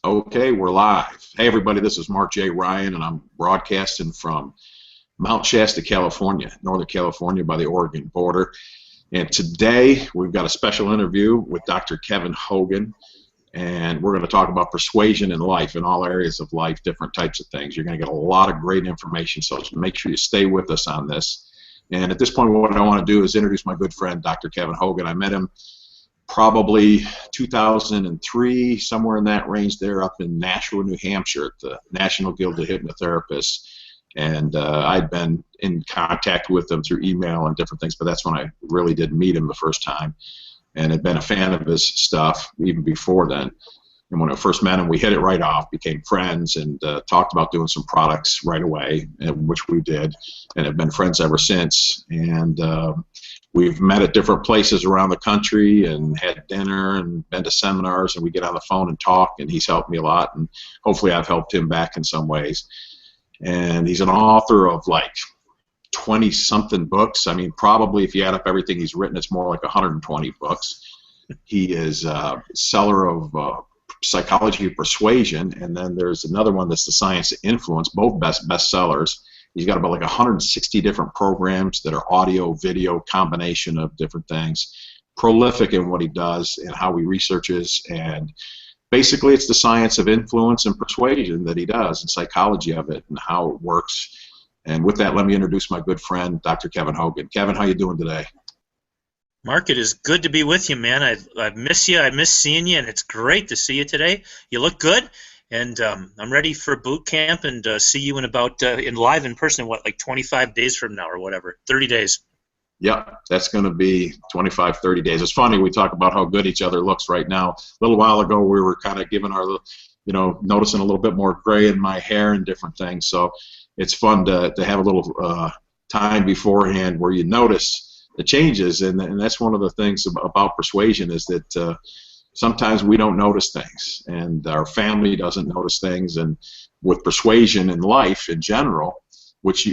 Okay, we're live. Hey, everybody, this is Mark J. Ryan, and I'm broadcasting from Mount Shasta, California, Northern California by the Oregon border. And today we've got a special interview with Dr. Kevin Hogan, and we're going to talk about persuasion in life, in all areas of life, different types of things. You're going to get a lot of great information, so make sure you stay with us on this. And at this point, what I want to do is introduce my good friend, Dr. Kevin Hogan. I met him probably 2003, somewhere in that range there, up in Nashua, New Hampshire, at the National Guild of Hypnotherapists. And I'd been in contact with him through email and different things, but that's when I really did meet him the first time, and had been a fan of his stuff even before then. And when I first met him, we hit it right off, became friends, and talked about doing some products right away, which we did, and have been friends ever since. And we've met at different places around the country and had dinner and been to seminars, and we get on the phone and talk, and he's helped me a lot, and hopefully I've helped him back in some ways. And he's an author of like 20-something books. I mean, probably if you add up everything he's written, it's more like 120 books. He is a seller of Psychology of Persuasion, and then there's another one that's The Science of Influence, both bestsellers. He's got about like 160 different programs that are audio, video, combination of different things. Prolific in what he does and how he researches, and basically it's the science of influence and persuasion that he does, and psychology of it and how it works. And with that, let me introduce my good friend, Dr. Kevin Hogan. Kevin, how you doing today? Mark, it is good to be with you, man. I miss you. I miss seeing you, and it's great to see you today. You look good. And I'm ready for boot camp and see you in about live in person, what, like 25 days from now or whatever, 30 days. Yeah, that's going to be 25, 30 days. It's funny, we talk about how good each other looks right now. A little while ago, we were kind of giving our, noticing a little bit more gray in my hair and different things. So it's fun to have a little time beforehand where you notice the changes. And that's one of the things about persuasion is that sometimes we don't notice things, and our family doesn't notice things. And with persuasion in life in general, which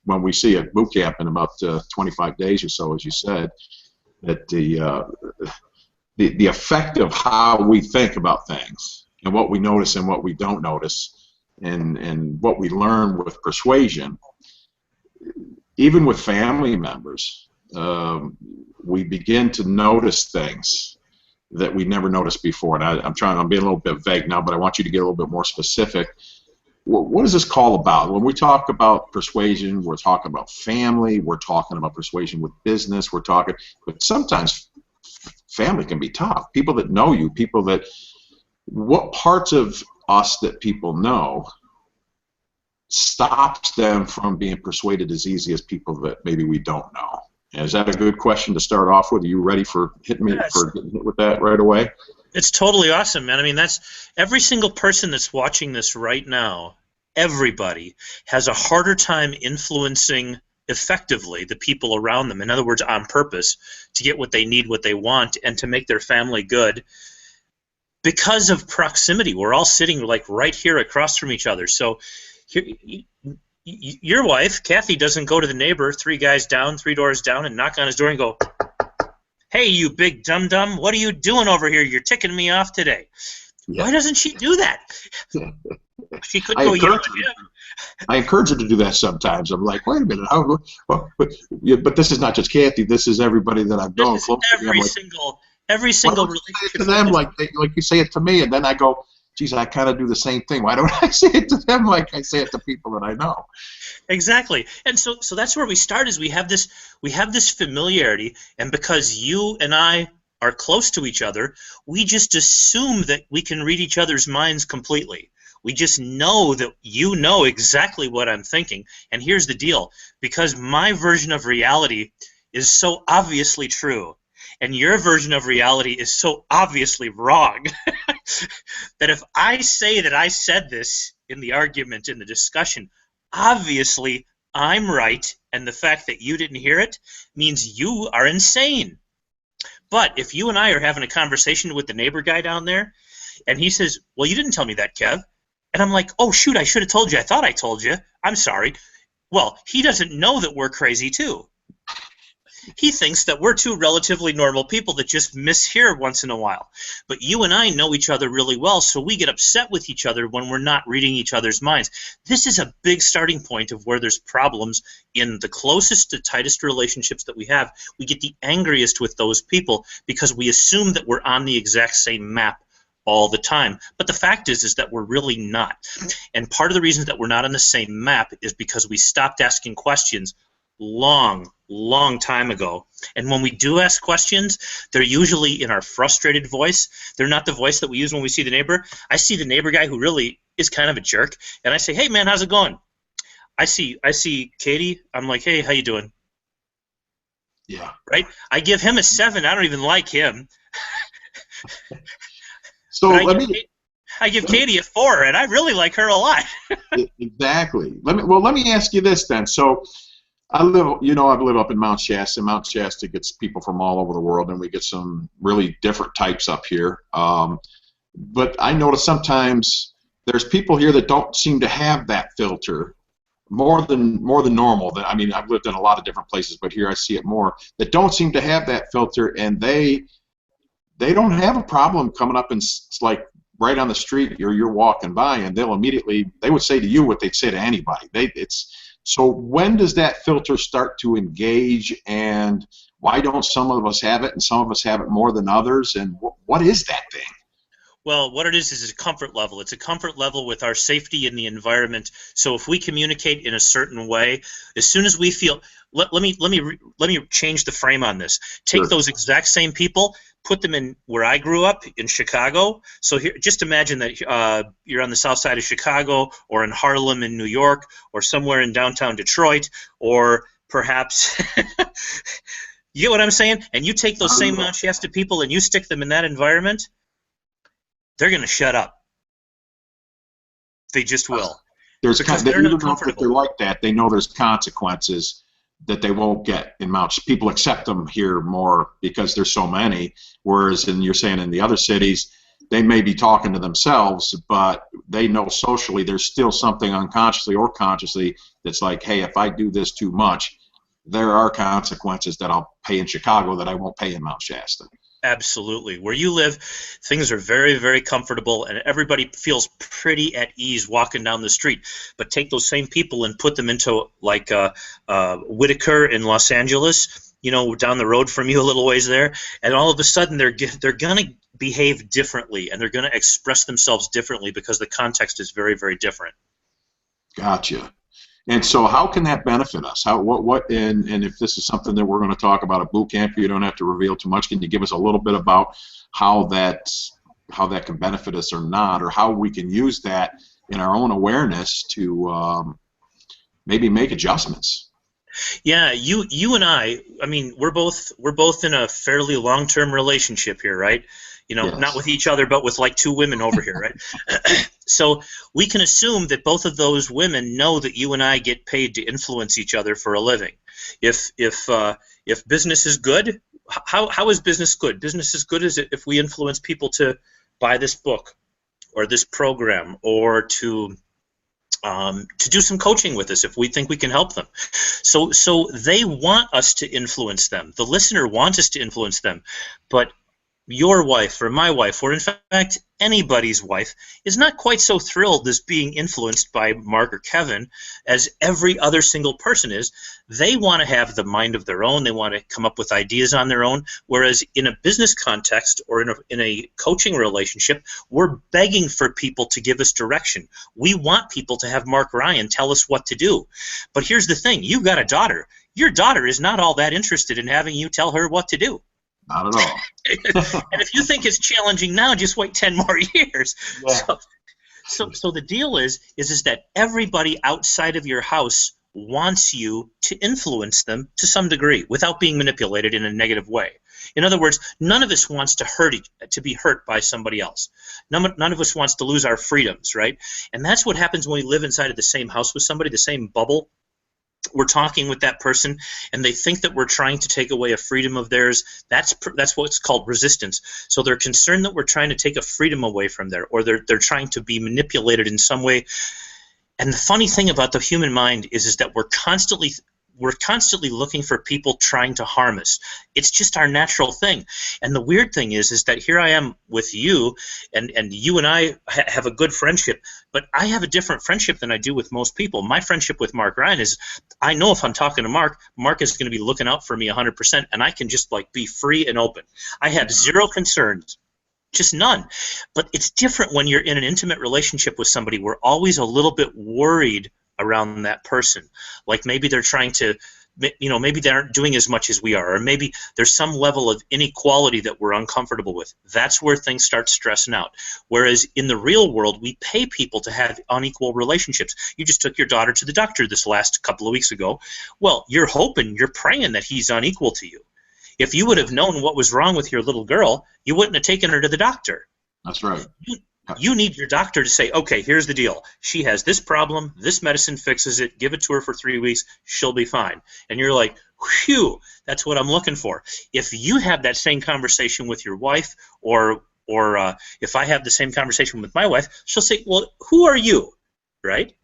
when we see at boot camp in about 25 days or so, as you said, that the effect of how we think about things and what we notice and what we don't notice, and what we learn with persuasion, even with family members, we begin to notice things that we never noticed before. And I'm being a little bit vague now, but I want you to get a little bit more specific. What is this call about? When we talk about persuasion, we're talking about family, we're talking about persuasion with business, but sometimes family can be tough. People that know you, what parts of us that people know stops them from being persuaded as easy as people that maybe we don't know? Is that a good question to start off with? Are you ready for getting hit with that right away? It's totally awesome, man. I mean, that's every single person that's watching this right now. Everybody has a harder time influencing effectively the people around them. In other words, on purpose, to get what they need, what they want, and to make their family good. Because of proximity, we're all sitting like right here across from each other. So here, your wife, Kathy, doesn't go to the neighbor 3 guys down, 3 doors down, and knock on his door and go, "Hey, you big dum-dum, what are you doing over here? You're ticking me off today." Yeah. Why doesn't she do that? She could go yell at him. I encourage her to do that sometimes. I'm like, wait a minute. But this is not just Kathy. This is everybody that I've known. Every single relationship. To them, like you say it to me, and then I go, geez, I kind of do the same thing. Why don't I say it to them like I say it to people that I know? Exactly. And so that's where we start. Is we have this familiarity, and because you and I are close to each other, we just assume that we can read each other's minds completely. We just know that you know exactly what I'm thinking. And here's the deal. Because my version of reality is so obviously true, and your version of reality is so obviously wrong, that if I say that I said this in the argument, in the discussion, obviously I'm right, and the fact that you didn't hear it means you are insane. But if you and I are having a conversation with the neighbor guy down there, and he says, "Well, you didn't tell me that, Kev," and I'm like, "Oh, shoot, I should have told you. I thought I told you. I'm sorry." Well, he doesn't know that we're crazy too. He thinks that we're two relatively normal people that just mishear once in a while. But you and I know each other really well, so we get upset with each other when we're not reading each other's minds. This is a big starting point of where there's problems in the closest to tightest relationships that we have. We get the angriest with those people because we assume that we're on the exact same map all the time. But the fact is that we're really not. And part of the reason that we're not on the same map is because we stopped asking questions long time ago. And when we do ask questions, they're usually in our frustrated voice. They're not the voice that we use when we see the neighbor. I see the neighbor guy who really is kind of a jerk, and I say, "Hey man, how's it going?" I see Katie. I'm like, "Hey, how you doing?" Yeah. Right? I give him a 7. I don't even like him. So I give Katie a 4, and I really like her a lot. Exactly. Let me ask you this then. So I live up in Mount Shasta. Mount Shasta gets people from all over the world, and we get some really different types up here. But I notice sometimes there's people here that don't seem to have that filter more than normal. I mean, I've lived in a lot of different places, but here I see it more, that don't seem to have that filter, and they don't have a problem coming up and like right on the street you're walking by, and they would say to you what they'd say to anybody. So when does that filter start to engage, and why don't some of us have it and some of us have it more than others, and what is that thing? Well, what it is a comfort level. It's a comfort level with our safety in the environment. So if we communicate in a certain way, as soon as we feel, let me change the frame on this. Take Sure. those exact same people, put them in where I grew up in Chicago. So here, just imagine that you're on the south side of Chicago, or in Harlem in New York, or somewhere in downtown Detroit, or perhaps you get what I'm saying? And you take those same Mount Shasta people and you stick them in that environment, they're going to shut up. They just will. Because they're not comfortable. If they're like that, they know there's consequences that they won't get in Mount. People accept them here more because there's so many, whereas you're saying in the other cities, they may be talking to themselves, but they know socially there's still something unconsciously or consciously that's like, hey, if I do this too much, there are consequences that I'll pay in Chicago that I won't pay in Mount Shasta. Absolutely. Where you live, things are very, very comfortable, and everybody feels pretty at ease walking down the street. But take those same people and put them into, like, Whitaker in Los Angeles, down the road from you a little ways there, and all of a sudden they're going to behave differently, and they're going to express themselves differently because the context is very, very different. Gotcha. And so how can that benefit us? And if this is something that we're going to talk about at boot camp, you don't have to reveal too much. Can you give us a little bit about how that can benefit us or not, or how we can use that in our own awareness to maybe make adjustments? Yeah, you and I mean, we're both in a fairly long-term relationship here, right? Yes. Not with each other, but with like 2 women over here, right? So we can assume that both of those women know that you and I get paid to influence each other for a living. If business is good, how is business good? Business is good if we influence people to buy this book or this program, or to do some coaching with us if we think we can help them. So they want us to influence them. The listener wants us to influence them, but your wife or my wife, or in fact anybody's wife, is not quite so thrilled as being influenced by Mark or Kevin as every other single person is. They want to have the mind of their own. They want to come up with ideas on their own, whereas in a business context or in a coaching relationship, we're begging for people to give us direction. We want people to have Mark Ryan tell us what to do. But here's the thing. You've got a daughter. Your daughter is not all that interested in having you tell her what to do. Not at all. And if you think it's challenging now, just wait 10 more years. Yeah. So the deal is that everybody outside of your house wants you to influence them to some degree without being manipulated in a negative way. In other words, none of us wants to be hurt by somebody else. None of us wants to lose our freedoms, right? And that's what happens when we live inside of the same house with somebody, the same bubble. We're talking with that person, and they think that we're trying to take away a freedom of theirs. That's what's called resistance. So they're concerned that we're trying to take a freedom away from there, or they're trying to be manipulated in some way. And the funny thing about the human mind is that we're constantly looking for people trying to harm us. It's just our natural thing. And the weird thing is that here I am with you, and you and I have a good friendship, but I have a different friendship than I do with most people. My friendship with Mark Ryan is, I know if I'm talking to Mark, Mark is going to be looking out for me 100%, and I can just like be free and open. I have zero concerns. Just none. But it's different when you're in an intimate relationship with somebody. We're always a little bit worried around that person. Like maybe they're trying to, maybe they aren't doing as much as we are, or maybe there's some level of inequality that we're uncomfortable with. That's where things start stressing out. Whereas in the real world, we pay people to have unequal relationships. You just took your daughter to the doctor this last couple of weeks ago. Well, you're praying that he's unequal to you. If you would have known what was wrong with your little girl, you wouldn't have taken her to the doctor. That's right. You need your doctor to say, okay, here's the deal. She has this problem. This medicine fixes it. Give it to her for 3 weeks. She'll be fine. And you're like, whew, that's what I'm looking for. If you have that same conversation with your wife, or if I have the same conversation with my wife, she'll say, well, who are you, right?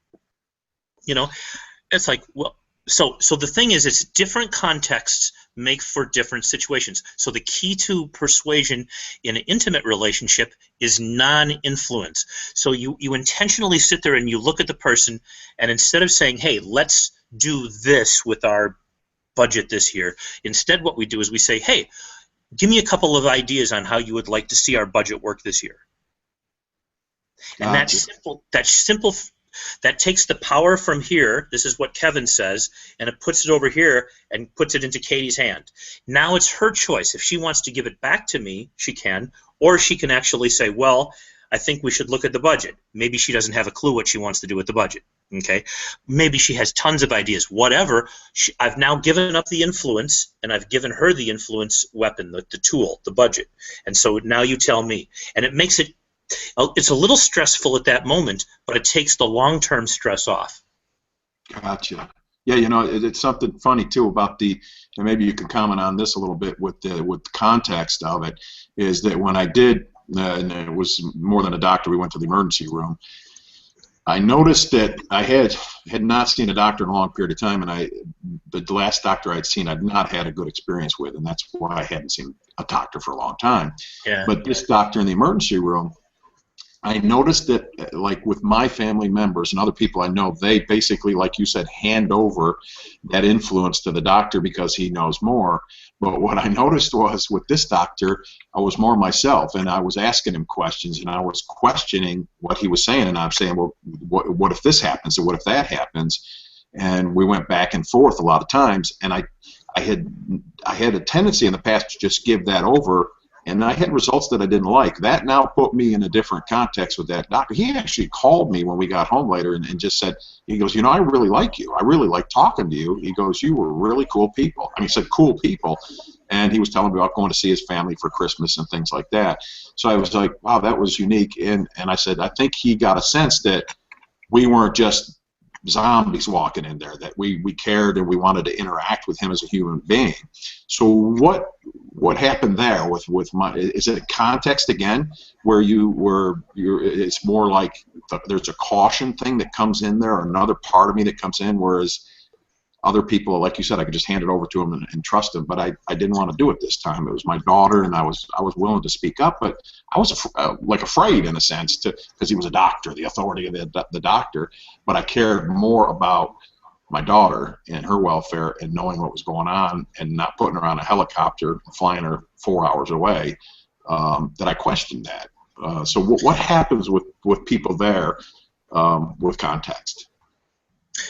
It's like, well, so the thing is, it's different contexts make for different situations. So the key to persuasion in an intimate relationship is non-influence. So you intentionally sit there and you look at the person, and instead of saying, hey, let's do this with our budget this year, instead what we do is we say, hey, give me a couple of ideas on how you would like to see our budget work this year. And that takes the power from here, this is what Kevin says, and it puts it over here and puts it into Katie's hand. Now it's her choice. If she wants to give it back to me, she can, or she can actually say, well, I think we should look at the budget. Maybe she doesn't have a clue what she wants to do with the budget. Okay? Maybe she has tons of ideas. Whatever. I've now given up the influence, and I've given her the influence weapon, the tool, the budget. And so now you tell me. And it makes it, it's a little stressful at that moment, but it takes the long-term stress off. Gotcha. Yeah, it's something funny too about and maybe you can comment on this a little bit with the context of it, is that when I did, and it was more than a doctor, we went to the emergency room, I noticed that I had not seen a doctor in a long period of time, and the last doctor I'd seen I'd not had a good experience with, and that's why I hadn't seen a doctor for a long time. Yeah. But this doctor in the emergency room, I noticed that, like with my family members and other people I know, they basically, like you said, hand over that influence to the doctor because he knows more. But what I noticed was with this doctor, I was more myself, and I was asking him questions, and I was questioning what he was saying, and I'm saying, well, what if this happens, or what if that happens? And we went back and forth a lot of times, and I had a tendency in the past to just give that over, and I had results that I didn't like. That now put me in a different context with that doctor. He actually called me when we got home later and just said, he goes, I really like you. I really like talking to you. He goes, you were really cool people. I mean, he said cool people. And he was telling me about going to see his family for Christmas and things like that. So I was like, wow, that was unique. And I said, I think he got a sense that we weren't just zombies walking in there, that we cared and we wanted to interact with him as a human being. So what happened there with my, is it a context again where it's more like there's a caution thing that comes in there, or another part of me that comes in, whereas other people, like you said, I could just hand it over to him and trust him, but I didn't want to do it this time. It was my daughter, and I was willing to speak up, but I was afraid in a sense, because he was a doctor, the authority of the doctor, but I cared more about my daughter and her welfare and knowing what was going on and not putting her on a helicopter, flying her 4 hours away, that I questioned that. So what happens with people there with context?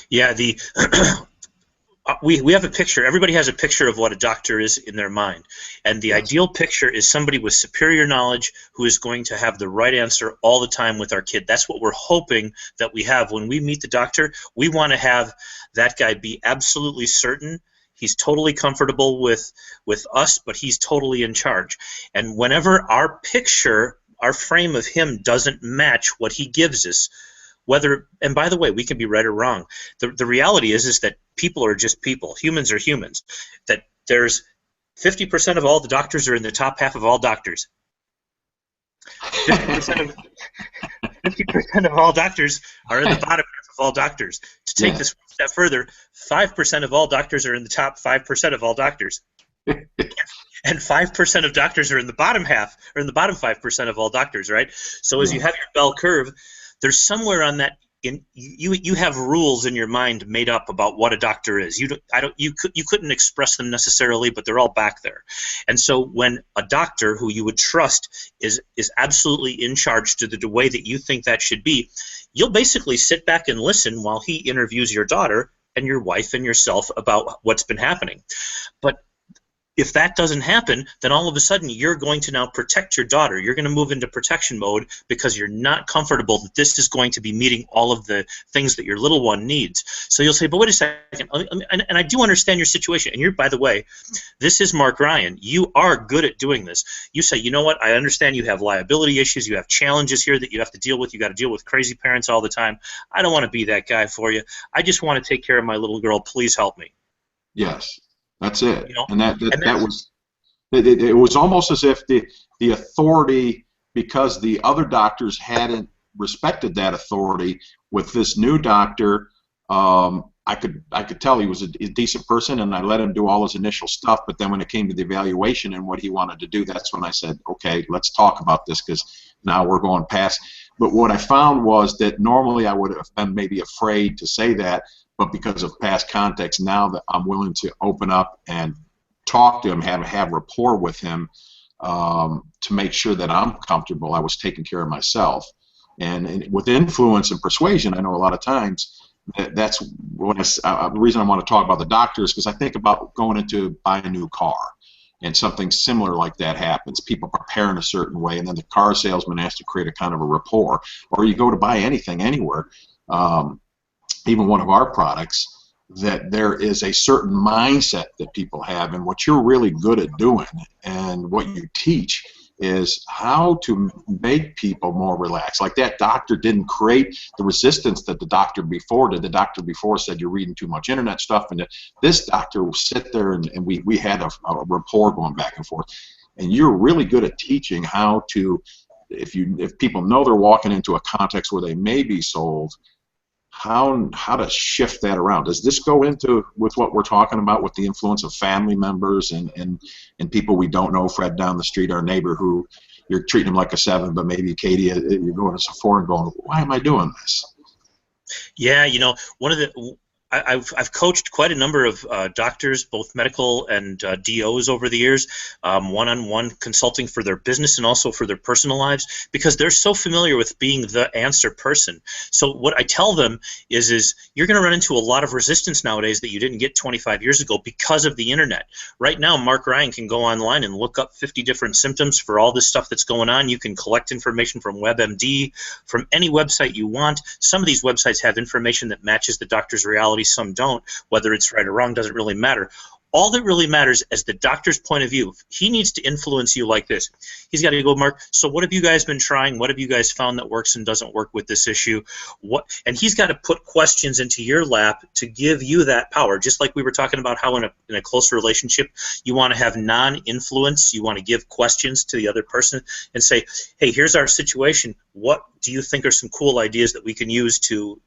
Yeah, we have a picture. Everybody has a picture of what a doctor is in their mind. And the ideal picture is somebody with superior knowledge who is going to have the right answer all the time with our kid. That's what we're hoping that we have. When we meet the doctor, we want to have that guy be absolutely certain he's totally comfortable with us, but he's totally in charge. And whenever our picture, our frame of him doesn't match what he gives us, and by the way, we can be right or wrong. The reality is that people are just people. Humans are humans. That there's 50% of all the doctors are in the top half of all doctors. 50% of all doctors are in the bottom half of all doctors. To take Yeah. this one step further, 5% of all doctors are in the top 5% of all doctors. And 5% of doctors are in the bottom half, or in the bottom 5% of all doctors, right? So as you have your bell curve, there's somewhere on that. You have rules in your mind made up about what a doctor is. You couldn't express them necessarily, but they're all back there. And so when a doctor who you would trust is absolutely in charge to the way that you think that should be, you'll basically sit back and listen while he interviews your daughter and your wife and yourself about what's been happening. But if that doesn't happen, then all of a sudden you're going to now protect your daughter. You're going to move into protection mode because you're not comfortable that this is going to be meeting all of the things that your little one needs. So you'll say, but wait a second, and I do understand your situation. And you're, by the way, this is Mark Ryan. You are good at doing this. You say, you know what, I understand you have liability issues. You have challenges here that you have to deal with. You got to deal with crazy parents all the time. I don't want to be that guy for you. I just want to take care of my little girl. Please help me. Yes. That's it. You know? And that was it was almost as if the authority, because the other doctors hadn't respected that authority, with this new doctor, I could tell he was a decent person, and I let him do all his initial stuff. But then when it came to the evaluation and what he wanted to do, that's when I said, okay, let's talk about this, because now we're going past. But what I found was that normally I would have been maybe afraid to say that, but because of past context, now that I'm willing to open up and talk to him, have rapport with him, to make sure that I'm comfortable, I was taking care of myself. And with influence and persuasion, I know a lot of times that's what the reason I want to talk about the doctor is because I think about going into buy a new car, and something similar like that happens. People prepare in a certain way, and then the car salesman has to create a kind of a rapport. Or you go to buy anything anywhere, even one of our products, that there is a certain mindset that people have, and what you're really good at doing and what you teach is how to make people more relaxed. Like that doctor didn't create the resistance that the doctor before did. The doctor before said you're reading too much internet stuff, and this doctor will sit there and we had a rapport going back and forth. And you're really good at teaching how to, if people know they're walking into a context where they may be sold, how to shift that around. Does this go into with what we're talking about with the influence of family members and people we don't know, Fred down the street, our neighbor, who you're treating him like a 7, but maybe Katie, you're going to Sephora and going, why am I doing this? Yeah, you know, I've coached quite a number of doctors, both medical and DOs over the years, one-on-one consulting for their business and also for their personal lives, because they're so familiar with being the answer person. So what I tell them is you're going to run into a lot of resistance nowadays that you didn't get 25 years ago because of the internet. Right now, Mark Ryan can go online and look up 50 different symptoms for all this stuff that's going on. You can collect information from WebMD, from any website you want. Some of these websites have information that matches the doctor's reality. Some don't. Whether it's right or wrong doesn't really matter. All that really matters is the doctor's point of view. He needs to influence you like this. He's got to go, Mark, so what have you guys been trying? What have you guys found that works and doesn't work with this issue? And he's got to put questions into your lap to give you that power. Just like we were talking about how in a close relationship, you want to have non-influence. You want to give questions to the other person and say, hey, here's our situation. What do you think are some cool ideas that we can use to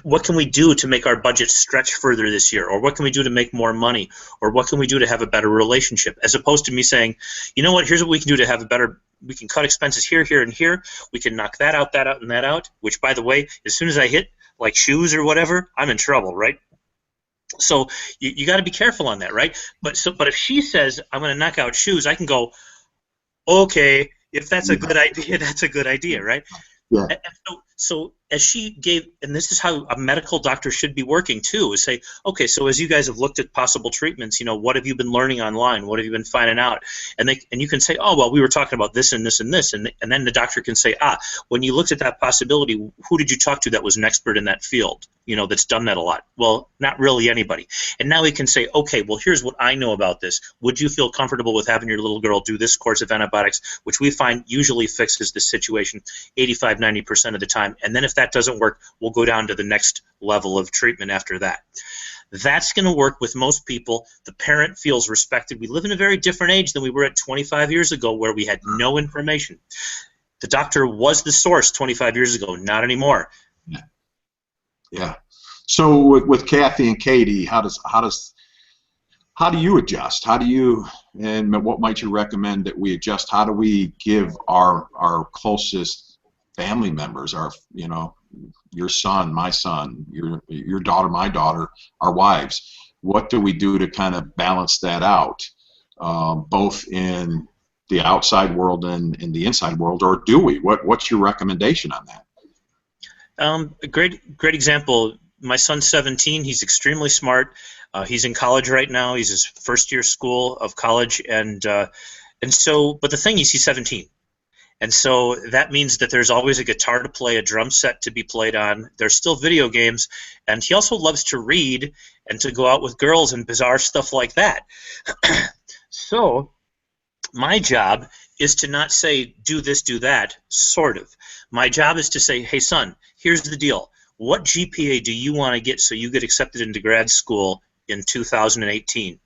what can we do to make our budget stretch further this year? Or what can we do to make more money? Or what can we do to have a better relationship? As opposed to me saying, you know what, here's what we can do to have a better, we can cut expenses here, here, and here. We can knock that out, and that out, which, by the way, as soon as I hit, like shoes or whatever, I'm in trouble, right? So you got to be careful on that, right? But if she says, I'm going to knock out shoes, I can go, okay, if that's a good idea, that's a good idea, right? Yeah. And so as she gave, and this is how a medical doctor should be working too, is say, okay, so as you guys have looked at possible treatments, you know, what have you been learning online? What have you been finding out? And you can say, oh, well, we were talking about this and this and this, and then the doctor can say, when you looked at that possibility, who did you talk to that was an expert in that field, you know, that's done that a lot? Well, not really anybody. And now he can say, okay, well, here's what I know about this. Would you feel comfortable with having your little girl do this course of antibiotics, which we find usually fixes this situation 85–90% of the time? And then if that doesn't work, we'll go down to the next level of treatment after that. That's going to work with most people. The parent feels respected. We live in a very different age than we were at 25 years ago, where we had no information. The doctor was the source 25 years ago, not anymore. Yeah. Yeah. So with Kathy and Katie, how do you adjust? How do you, and what might you recommend that we adjust? How do we give our closest family members, your son, my son, your daughter, my daughter, our wives, what do we do to kind of balance that out, both in the outside world and in the inside world, or do we? What's your recommendation on that? A great example. My son's 17. He's extremely smart. He's in college right now. He's his first year school of college, and so. But the thing is, he's 17, and so that means that there's always a guitar to play, a drum set to be played on. There's still video games, and he also loves to read and to go out with girls and bizarre stuff like that. So, my job is to not say do this, do that. Sort of. My job is to say, hey, son, here's the deal. What GPA do you want to get so you get accepted into grad school in 2018?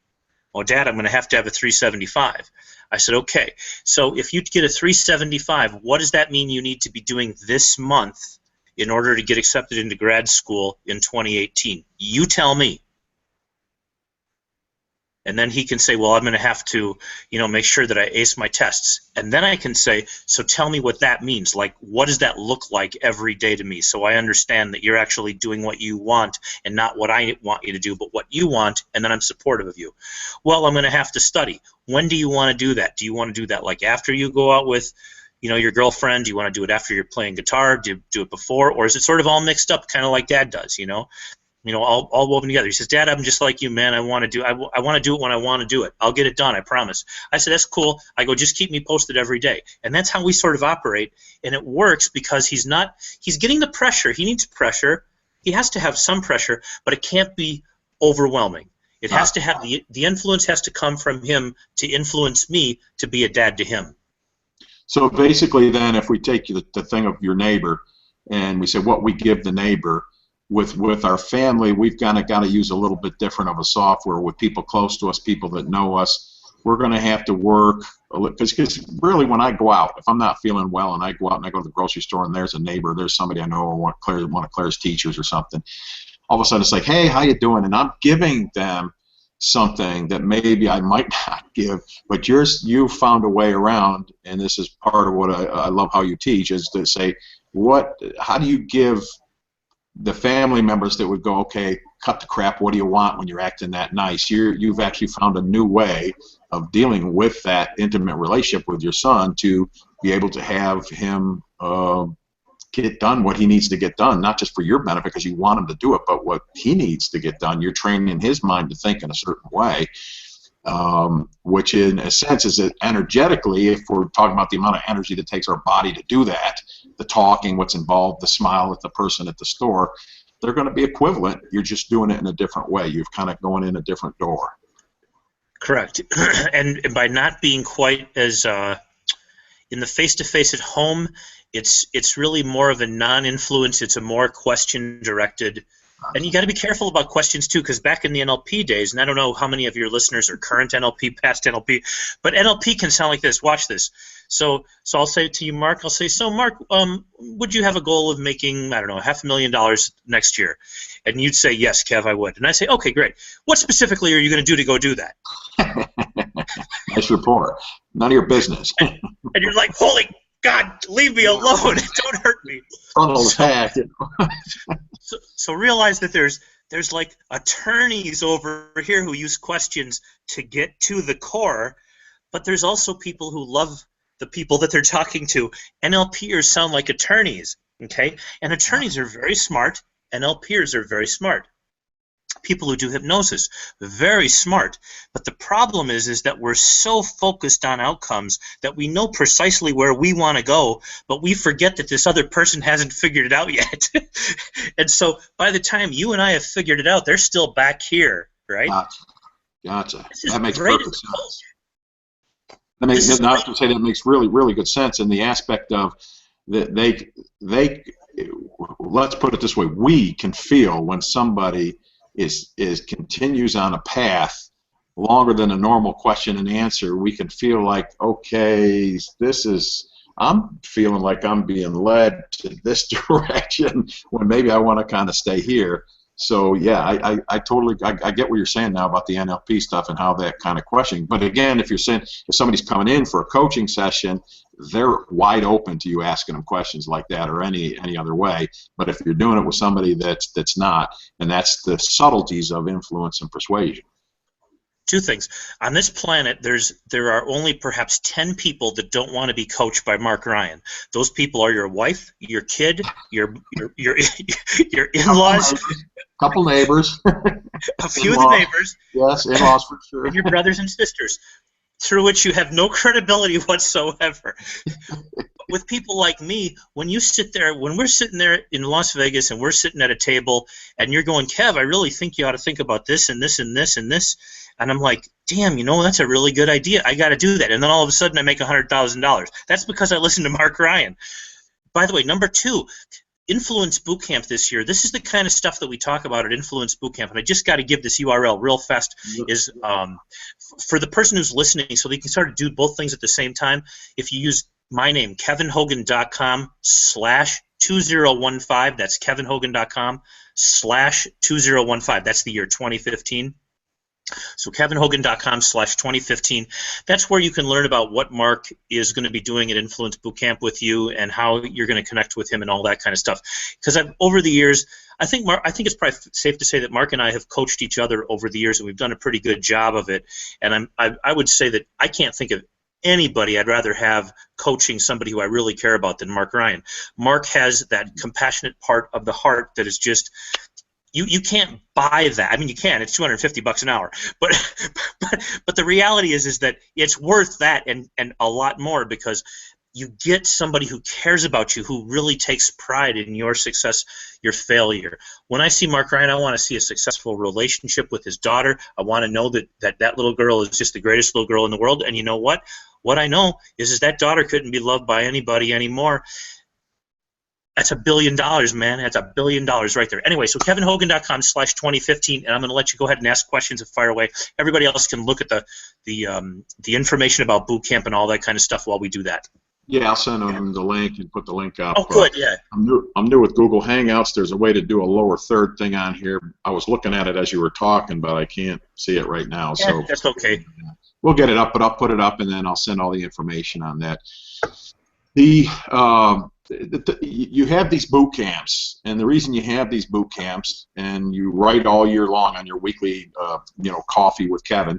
Well, Dad, I'm going to have a 375. I said, okay. So if you get a 375, what does that mean you need to be doing this month in order to get accepted into grad school in 2018? You tell me. And then he can say, well, I'm going to have to, make sure that I ace my tests. And then I can say, so tell me what that means. Like, what does that look like every day to me, so I understand that you're actually doing what you want and not what I want you to do, but what you want, and then I'm supportive of you. Well, I'm going to have to study. When do you want to do that? Do you want to do that like after you go out with, your girlfriend? Do you want to do it after you're playing guitar? Do you do it before? Or is it sort of all mixed up, kind of like Dad does, all woven together. He says, Dad, I'm just like you, man. I want to do it when I want to do it. I'll get it done, I promise. I said, that's cool. I go, just keep me posted every day. And that's how we sort of operate, and it works because he's getting the pressure. He needs pressure. He has to have some pressure, but it can't be overwhelming. It has to have the influence has to come from him to influence me to be a dad to him. So basically then, if we take the thing of your neighbor and we say what we give the neighbor, with our family, we've kind of got to use a little bit different of a software. With people close to us, people that know us, we're going to have to work because really, when I go out, if I'm not feeling well and I go out and I go to the grocery store and there's a neighbor, there's somebody I know, or one of Claire's teachers or something, all of a sudden it's like, hey, how you doing? And I'm giving them something that maybe I might not give, but you found a way around, and this is part of what I love how you teach, is to say, how do you give the family members that would go, okay, cut the crap, what do you want when you're acting that nice? You've actually found a new way of dealing with that intimate relationship with your son to be able to have him get done what he needs to get done, not just for your benefit because you want him to do it, but what he needs to get done. You're training his mind to think in a certain way, which in a sense is that energetically, if we're talking about the amount of energy that takes our body to do that, the talking, what's involved, the smile at the person at the store, they're going to be equivalent. You're just doing it in a different way. You've kind of going in a different door. Correct. And by not being quite as in the face-to-face at home, it's really more of a non-influence. It's a more question-directed. And you got to be careful about questions too, because back in the NLP days, and I don't know how many of your listeners are current NLP, past NLP, but NLP can sound like this. Watch this. So I'll say to you, Mark, I'll say, so Mark, would you have a goal of making, I don't know, $500,000 next year? And you'd say, yes, Kev, I would. And I say, okay, great. What specifically are you going to do to go do that? Nice rapport. None of your business. And you're like, holy God, leave me alone. Don't hurt me. So realize that there's like attorneys over here who use questions to get to the core, but there's also people who love the people that they're talking to. NLPers sound like attorneys, okay? And attorneys are very smart. NLPers are very smart. People who do hypnosis, very smart. But the problem is that we're so focused on outcomes that we know precisely where we want to go, but we forget that this other person hasn't figured it out yet. And so by the time you and I have figured it out, they're still back here, right? Gotcha. That makes perfect sense. That makes really, really good sense in the aspect of that they let's put it this way, we can feel when somebody is continues on a path longer than a normal question and answer. We can feel like, okay, this is I'm feeling like I'm being led to this direction when maybe I want to kind of stay here. So yeah, I totally I get what you're saying now about the NLP stuff and how that kind of questioning. But again, if you're saying if somebody's coming in for a coaching session, they're wide open to you asking them questions like that or any other way. But if you're doing it with somebody that's not, and that's the subtleties of influence and persuasion. Two things. On this planet, there are only perhaps 10 people that don't want to be coached by Mark Ryan. Those people are your wife, your kid, your in-laws, couple neighbors, a few of the neighbors, yes, in-laws for sure, and your brothers and sisters, through which you have no credibility whatsoever. With people like me, when you sit there, when we're sitting there in Las Vegas and we're sitting at a table and you're going, Kev, I really think you ought to think about this and this and this and this. And I'm like, damn, that's a really good idea. I got to do that. And then all of a sudden I make $100,000. That's because I listened to Mark Ryan. By the way, number 2, Influence Bootcamp this year. This is the kind of stuff that we talk about at Influence Bootcamp. And I just got to give this URL real fast. Is for the person who's listening so they can start to do both things at the same time. If you use my name, kevinhogan.com/2015. That's kevinhogan.com/2015. That's the year 2015. So kevinhogan.com/2015. That's where you can learn about what Mark is going to be doing at Influence Bootcamp with you and how you're going to connect with him and all that kind of stuff. Because over the years, I think it's probably safe to say that Mark and I have coached each other over the years, and we've done a pretty good job of it. And I would say that I can't think of anybody I'd rather have coaching somebody who I really care about than Mark Ryan. Mark has that compassionate part of the heart that is just you can't buy that. I mean, you can. It's $250 an hour. But the reality is that it's worth that and a lot more, because you get somebody who cares about you, who really takes pride in your success, your failure. When I see Mark Ryan, I want to see a successful relationship with his daughter. I want to know that little girl is just the greatest little girl in the world. And you know what? What I know is that daughter couldn't be loved by anybody anymore. That's $1 billion, man. That's $1 billion right there. Anyway, so kevinhogan.com/2015, and I'm going to let you go ahead and ask questions and fire away. Everybody else can look at the information about boot camp and all that kind of stuff while we do that. Yeah, I'll send them the link and put the link up. Oh, good, yeah. I'm new with Google Hangouts. There's a way to do a lower third thing on here. I was looking at it as you were talking, but I can't see it right now. Yeah, so that's okay. We'll get it up, but I'll put it up, and then I'll send all the information on that. You have these boot camps, and the reason you have these boot camps, and you write all year long on your weekly, coffee with Kevin,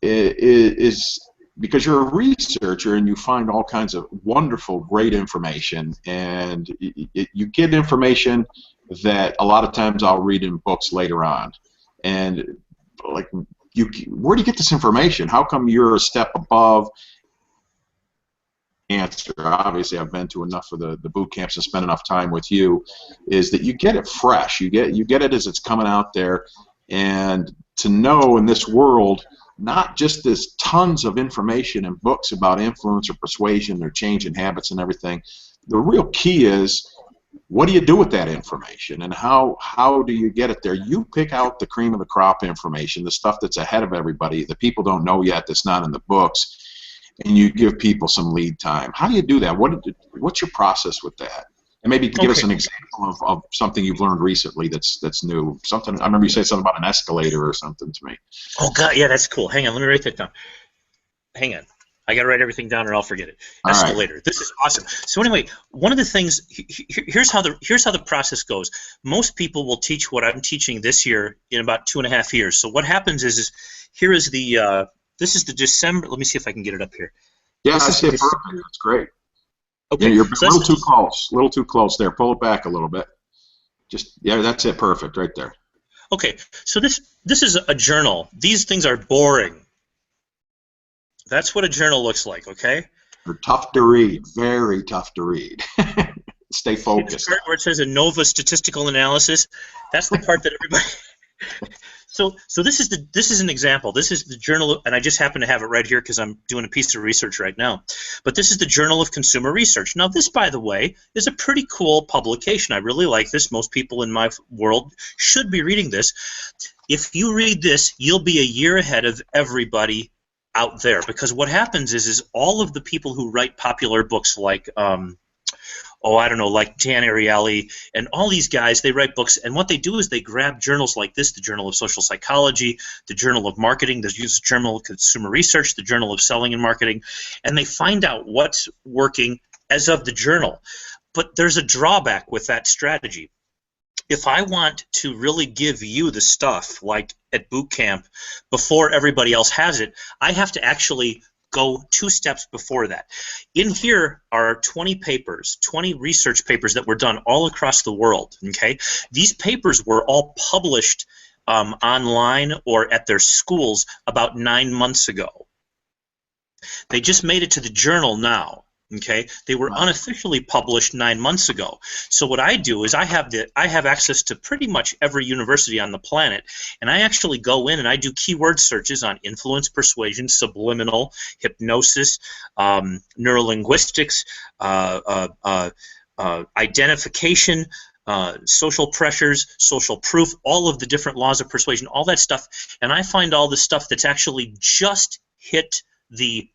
is because you're a researcher and you find all kinds of wonderful, great information, and you get information that a lot of times I'll read in books later on, and like, where do you get this information? How come you're a step above? Answer, obviously I've been to enough of the boot camps and spent enough time with you, is that you get it fresh. You get it as it's coming out there, and to know in this world, not just this tons of information and books about influence or persuasion or changing habits and everything. The real key is, what do you do with that information, and how do you get it there? You pick out the cream of the crop information, the stuff that's ahead of everybody, that people don't know yet, that's not in the books, and you give people some lead time. How do you do that? What's your process with that? And maybe give us an example of something you've learned recently that's new. Something, I remember you said something about an escalator or something to me. Oh, God, yeah, that's cool. Hang on, let me write that down. Hang on. I got to write everything down or I'll forget it. Escalator. Right. This is awesome. So anyway, one of the things, here's how the process goes. Most people will teach what I'm teaching this year in about 2.5 years. So what happens is here is the this is the December. Let me see if I can get it up here. Yeah, I see it perfect. That's great. Okay. Yeah, you're a little too close. A little too close there. Pull it back a little bit. Yeah, that's it. Perfect right there. Okay, so this is a journal. These things are boring. That's what a journal looks like, okay? They're tough to read. Very tough to read. Stay focused. The part where it says ANOVA statistical analysis, that's the part that everybody... So this is an example. This is the journal, and I just happen to have it right here because I'm doing a piece of research right now. But this is the Journal of Consumer Research. Now this, by the way, is a pretty cool publication. I really like this. Most people in my world should be reading this. If you read this, you'll be a year ahead of everybody out there, because what happens is all of the people who write popular books like oh, I don't know, like Dan Ariely and all these guys, they write books, and what they do is they grab journals like this, the Journal of Social Psychology, the Journal of Marketing, the Journal of Consumer Research, the Journal of Selling and Marketing, and they find out what's working as of the journal. But there's a drawback with that strategy. If I want to really give you the stuff, like at boot camp, before everybody else has it, I have to actually go 2 steps before that. In here are 20 papers, 20 research papers that were done all across the world. Okay, these papers were all published online or at their schools about 9 months ago. They just made it to the journal now. Okay, they were unofficially published 9 months ago. So what I do is I have access to pretty much every university on the planet, and I actually go in and I do keyword searches on influence, persuasion, subliminal, hypnosis, neurolinguistics, identification, social pressures, social proof, all of the different laws of persuasion, all that stuff, and I find all the stuff that's actually just hit the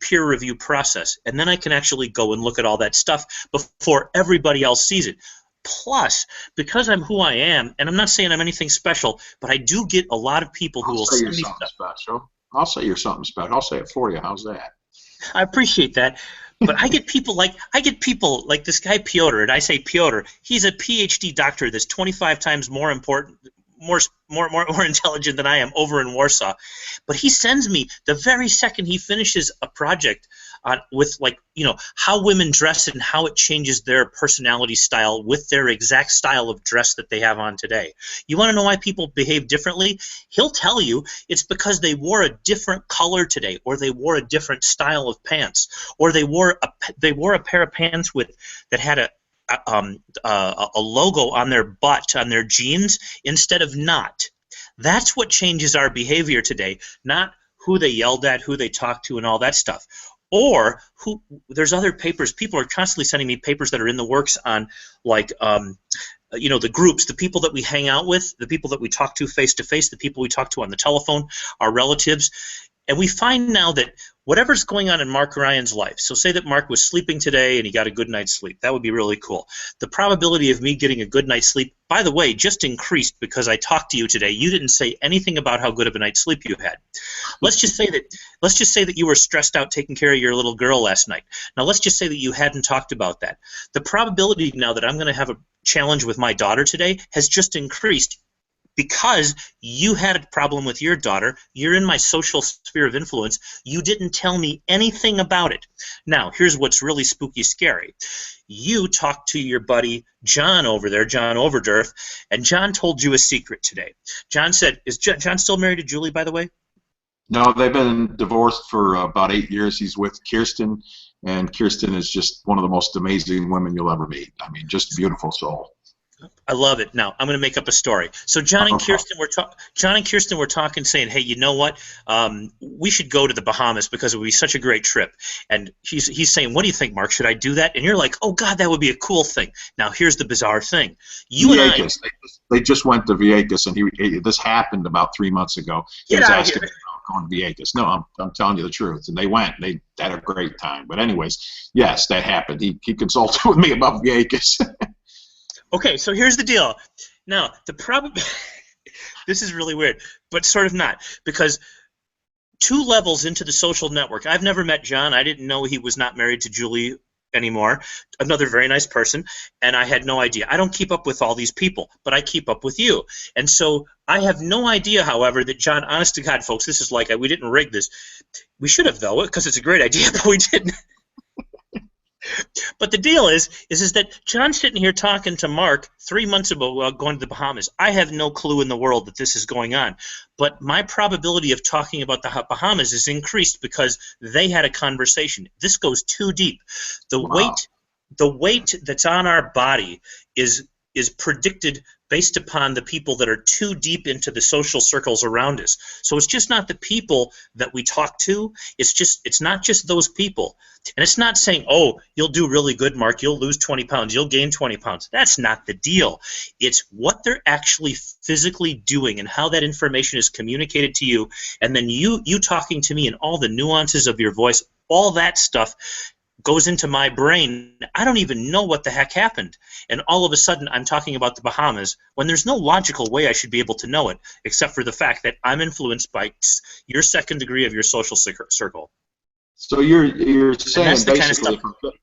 peer review process, and then I can actually go and look at all that stuff before everybody else sees it. Plus, because I'm who I am, and I'm not saying I'm anything special, but I do get a lot of people who will send me stuff. Special. I'll say you're something special. I'll say it for you. How's that? I appreciate that. But I get people like this guy Piotr, and I say Piotr, he's a PhD doctor that's 25 times more important, more intelligent than I am over in Warsaw, but he sends me the very second he finishes a project with, like, you know, how women dress and how it changes their personality style with their exact style of dress that they have on today. You want to know why people behave differently? He'll tell you it's because they wore a different color today, or they wore a different style of pants, or they wore a pair of pants that had a logo on their butt, on their jeans, instead of not. That's what changes our behavior today, not who they yelled at, who they talked to, and all that stuff. Or there's other papers. People are constantly sending me papers that are in the works on, like, you know, the groups, the people that we hang out with, the people that we talk to face to face, the people we talk to on the telephone, our relatives. And we find now that whatever's going on in Mark Ryan's life, so say that Mark was sleeping today and he got a good night's sleep. That would be really cool. The probability of me getting a good night's sleep, by the way, just increased because I talked to you today. You didn't say anything about how good of a night's sleep you had. Let's just say that you were stressed out taking care of your little girl last night. Now let's just say that you hadn't talked about that. The probability now that I'm going to have a challenge with my daughter today has just increased, because you had a problem with your daughter. You're in my social sphere of influence. You didn't tell me anything about it. Now, here's what's really spooky scary. You talked to your buddy John over there, John Overdurf, and John told you a secret today. John said, is John still married to Julie, by the way? No, they've been divorced for about 8 years. He's with Kirsten, and Kirsten is just one of the most amazing women you'll ever meet. I mean, just a beautiful soul. I love it. Now I'm going to make up a story. So John and Kirsten were talking, saying, "Hey, you know what? We should go to the Bahamas because it would be such a great trip." And he's saying, "What do you think, Mark? Should I do that?" And you're like, "Oh God, that would be a cool thing." Now here's the bizarre thing. Vieques. They just went to Vieques, and this happened about 3 months ago. He was asking about going to Vieques. No, I'm telling you the truth. And they went. They had a great time. But anyways, yes, that happened. He consulted with me about Vieques. Okay, so here's the deal. Now, the problem – this is really weird, but sort of not, because 2 levels into the social network. I've never met John. I didn't know he was not married to Julie anymore, another very nice person, and I had no idea. I don't keep up with all these people, but I keep up with you. And so I have no idea, however, that John – honest to God, folks, this is like we didn't rig this. We should have, though, because it's a great idea, but we didn't. But the deal is that John's sitting here talking to Mark 3 months ago going to the Bahamas. I have no clue in the world that this is going on. But my probability of talking about the Bahamas is increased because they had a conversation. This goes too deep. The weight that's on our body is is predicted based upon the people that are too deep into the social circles around us. So it's just not the people that we talk to. It's not just those people. And it's not saying, oh, you'll do really good, Mark. You'll lose 20 pounds. You'll gain 20 pounds. That's not the deal. It's what they're actually physically doing and how that information is communicated to you. And then you talking to me and all the nuances of your voice, all that stuff goes into my brain. I don't even know what the heck happened. And all of a sudden, I'm talking about the Bahamas when there's no logical way I should be able to know it, except for the fact that I'm influenced by your second degree of your social circle. So you're saying that's the basically, kind of stuff.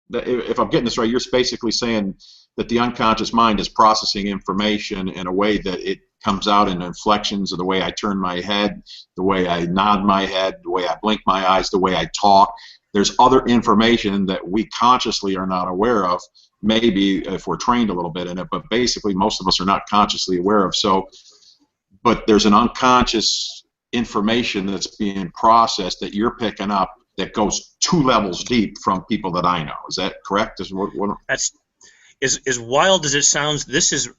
if I'm getting this right, you're basically saying that the unconscious mind is processing information in a way that it comes out in inflections of the way I turn my head, the way I nod my head, the way I blink my eyes, the way I talk. There's other information that we consciously are not aware of, maybe if we're trained a little bit in it, but basically most of us are not consciously aware of. So, but there's an unconscious information that's being processed that you're picking up that goes 2 levels deep from people that I know. Is that correct? That's as wild as it sounds. This is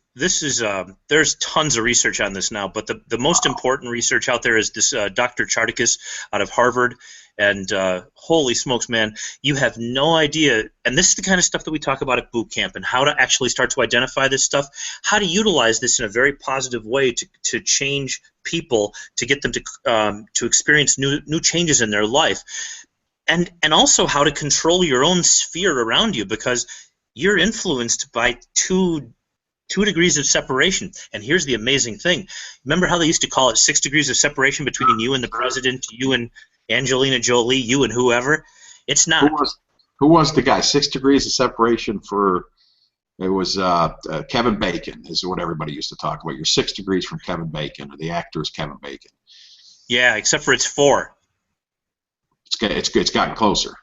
there's tons of research on this now, but the most important research out there is this Dr. Chardikas out of Harvard. And holy smokes, man, you have no idea. And this is the kind of stuff that we talk about at boot camp and how to actually start to identify this stuff, how to utilize this in a very positive way to change people, to get them to experience new changes in their life. And also how to control your own sphere around you, because you're influenced by two degrees of separation. And here's the amazing thing. Remember how they used to call it 6 degrees of separation between you and the president, you and Angelina Jolie, you and whoever? It's not. Who was the guy? 6 degrees of separation for, it was Kevin Bacon is what everybody used to talk about. You're 6 degrees from Kevin Bacon, or the actor is Kevin Bacon. Yeah, except for it's 4. It's gotten closer.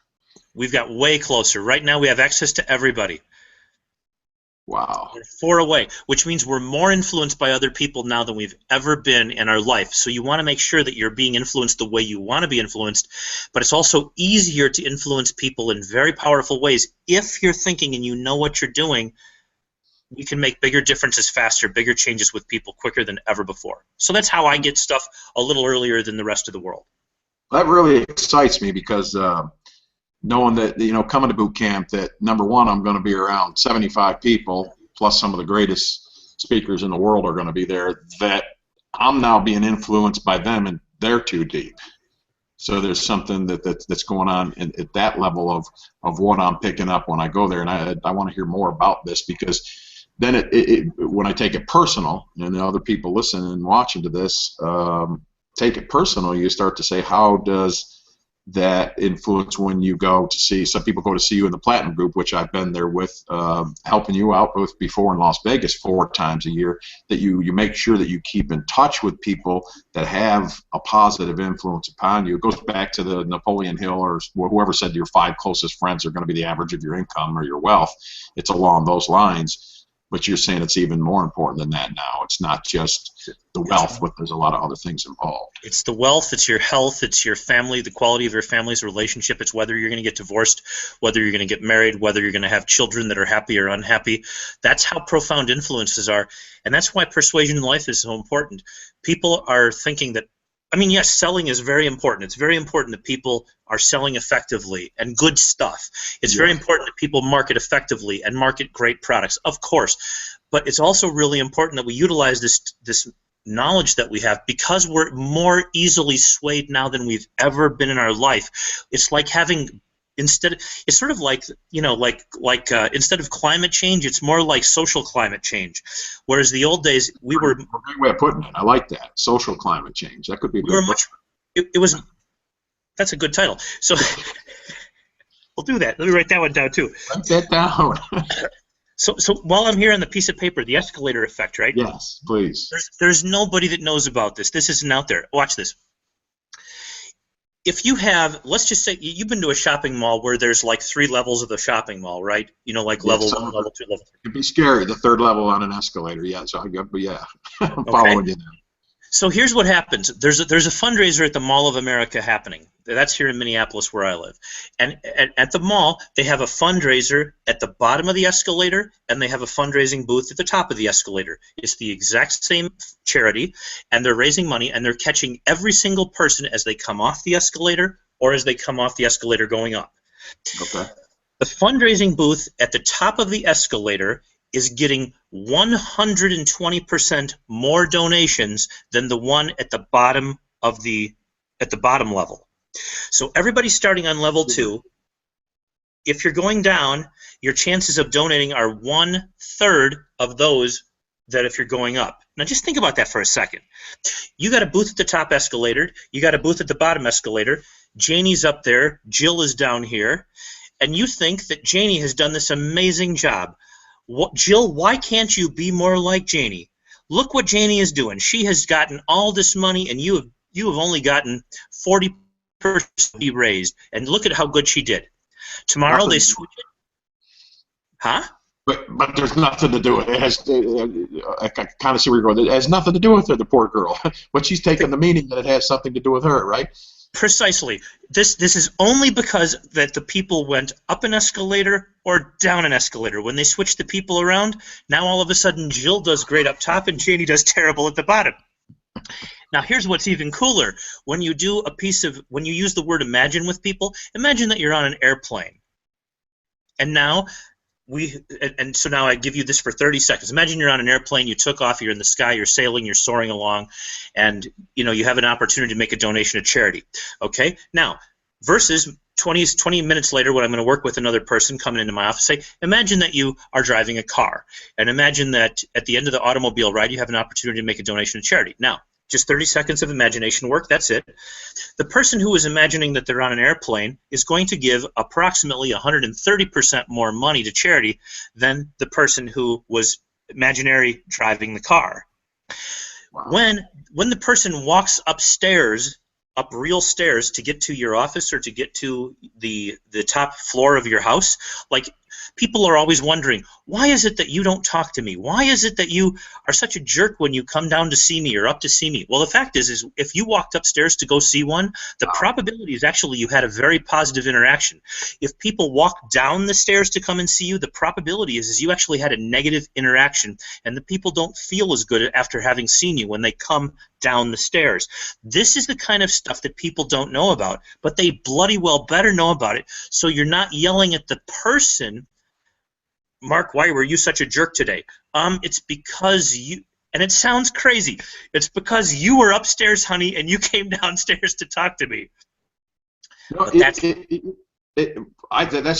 We've got way closer. Right now we have access to everybody. Wow. We're 4 away, which means we're more influenced by other people now than we've ever been in our life. So you want to make sure that you're being influenced the way you want to be influenced, but it's also easier to influence people in very powerful ways. If you're thinking and you know what you're doing, you can make bigger differences faster, bigger changes with people quicker than ever before. So that's how I get stuff a little earlier than the rest of the world. That really excites me because knowing that, coming to boot camp, that number one, I'm going to be around 75 people, plus some of the greatest speakers in the world are going to be there, that I'm now being influenced by them and they're too deep. So there's something that's going on at that level of what I'm picking up when I go there, and I want to hear more about this, because then when I take it personal, and the other people listening and watching to this take it personal, you start to say, how does that influence when you go to see, some people go to see you in the Platinum Group, which I've been there with, helping you out with before in Las Vegas 4 times a year, that you make sure that you keep in touch with people that have a positive influence upon you. It goes back to the Napoleon Hill, or whoever said your 5 closest friends are going to be the average of your income or your wealth. It's along those lines. But you're saying it's even more important than that now. It's not just the wealth, but there's a lot of other things involved. It's the wealth, it's your health, it's your family, the quality of your family's relationship. It's whether you're going to get divorced, whether you're going to get married, whether you're going to have children that are happy or unhappy. That's how profound influences are. And that's why persuasion in life is so important. People are thinking that, yes, selling is very important. It's very important that people are selling effectively and good stuff. It's very important that people market effectively and market great products, of course. But it's also really important that we utilize this knowledge that we have, because we're more easily swayed now than we've ever been in our life. It's like having, it's sort of like, instead of climate change, it's more like social climate change. Whereas the old days, we were... A great way of putting it. I like that. Social climate change. That could be a good book. That's a good title. So we'll do that. Let me write that one down too. Write that down. So while I'm here on the piece of paper, the escalator effect, right? Yes, please. There's nobody that knows about this. This isn't out there. Watch this. If you have, let's just say you've been to a shopping mall where there's like 3 levels of the shopping mall, right? Like level 1, level 2, level 3. It could be scary, the 3rd level on an escalator. Yeah, I'm following you now. So here's what happens. There's a fundraiser at the Mall of America happening. That's here in Minneapolis where I live. And at the mall, they have a fundraiser at the bottom of the escalator, and they have a fundraising booth at the top of the escalator. It's the exact same charity, and they're raising money, and they're catching every single person as they come off the escalator or as they come off the escalator going up. Okay. The fundraising booth at the top of the escalator is getting 120% more donations than the one at the bottom of at the bottom level. So everybody starting on level 2, if you're going down, your chances of donating are 1/3 of those that if you're going up. Now just think about that for a second. You got a booth at the top escalator, you got a booth at the bottom escalator, Janie's up there, Jill is down here, and you think that Janie has done this amazing job. Jill, why can't you be more like Janie? Look what Janie is doing. She has gotten all this money, and you have only gotten 40% raised. And look at how good she did. Tomorrow they switch it. Huh? But there's nothing to do with it. It has, I kind of see where you're going. It has nothing to do with her, the poor girl. But she's taking the meaning that it has something to do with her, right? Precisely. This is only because that the people went up an escalator or down an escalator. When they switched the people around, now all of a sudden Jill does great up top and Janie does terrible at the bottom. Now here's what's even cooler. When you when you use the word imagine with people, imagine that you're on an airplane. And now so now I give you this for 30 seconds. Imagine you're on an airplane, you took off, you're in the sky, you're sailing, you're soaring along, and you have an opportunity to make a donation to charity. Okay? Now, versus 20 minutes later when I'm going to work with another person coming into my office, say, imagine that you are driving a car, and imagine that at the end of the automobile ride you have an opportunity to make a donation to charity. Now, just 30 seconds of imagination work, that's it. The person who is imagining that they're on an airplane is going to give approximately 130% more money to charity than the person who was imaginary driving the car. Wow. When the person walks upstairs, up real stairs to get to your office or to get to the top floor of your house, like people are always wondering, why is it that you don't talk to me? Why is it that you are such a jerk when you come down to see me or up to see me? Well, the fact is if you walked upstairs to go see one, the probability is actually you had a very positive interaction. If people walk down the stairs to come and see you, the probability is you actually had a negative interaction, and the people don't feel as good after having seen you when they come down the stairs. This is the kind of stuff that people don't know about, but they bloody well better know about it, so you're not yelling at the person, Mark, why were you such a jerk today? It's because you, and it sounds crazy, it's because you were upstairs, honey, and you came downstairs to talk to me. No, that's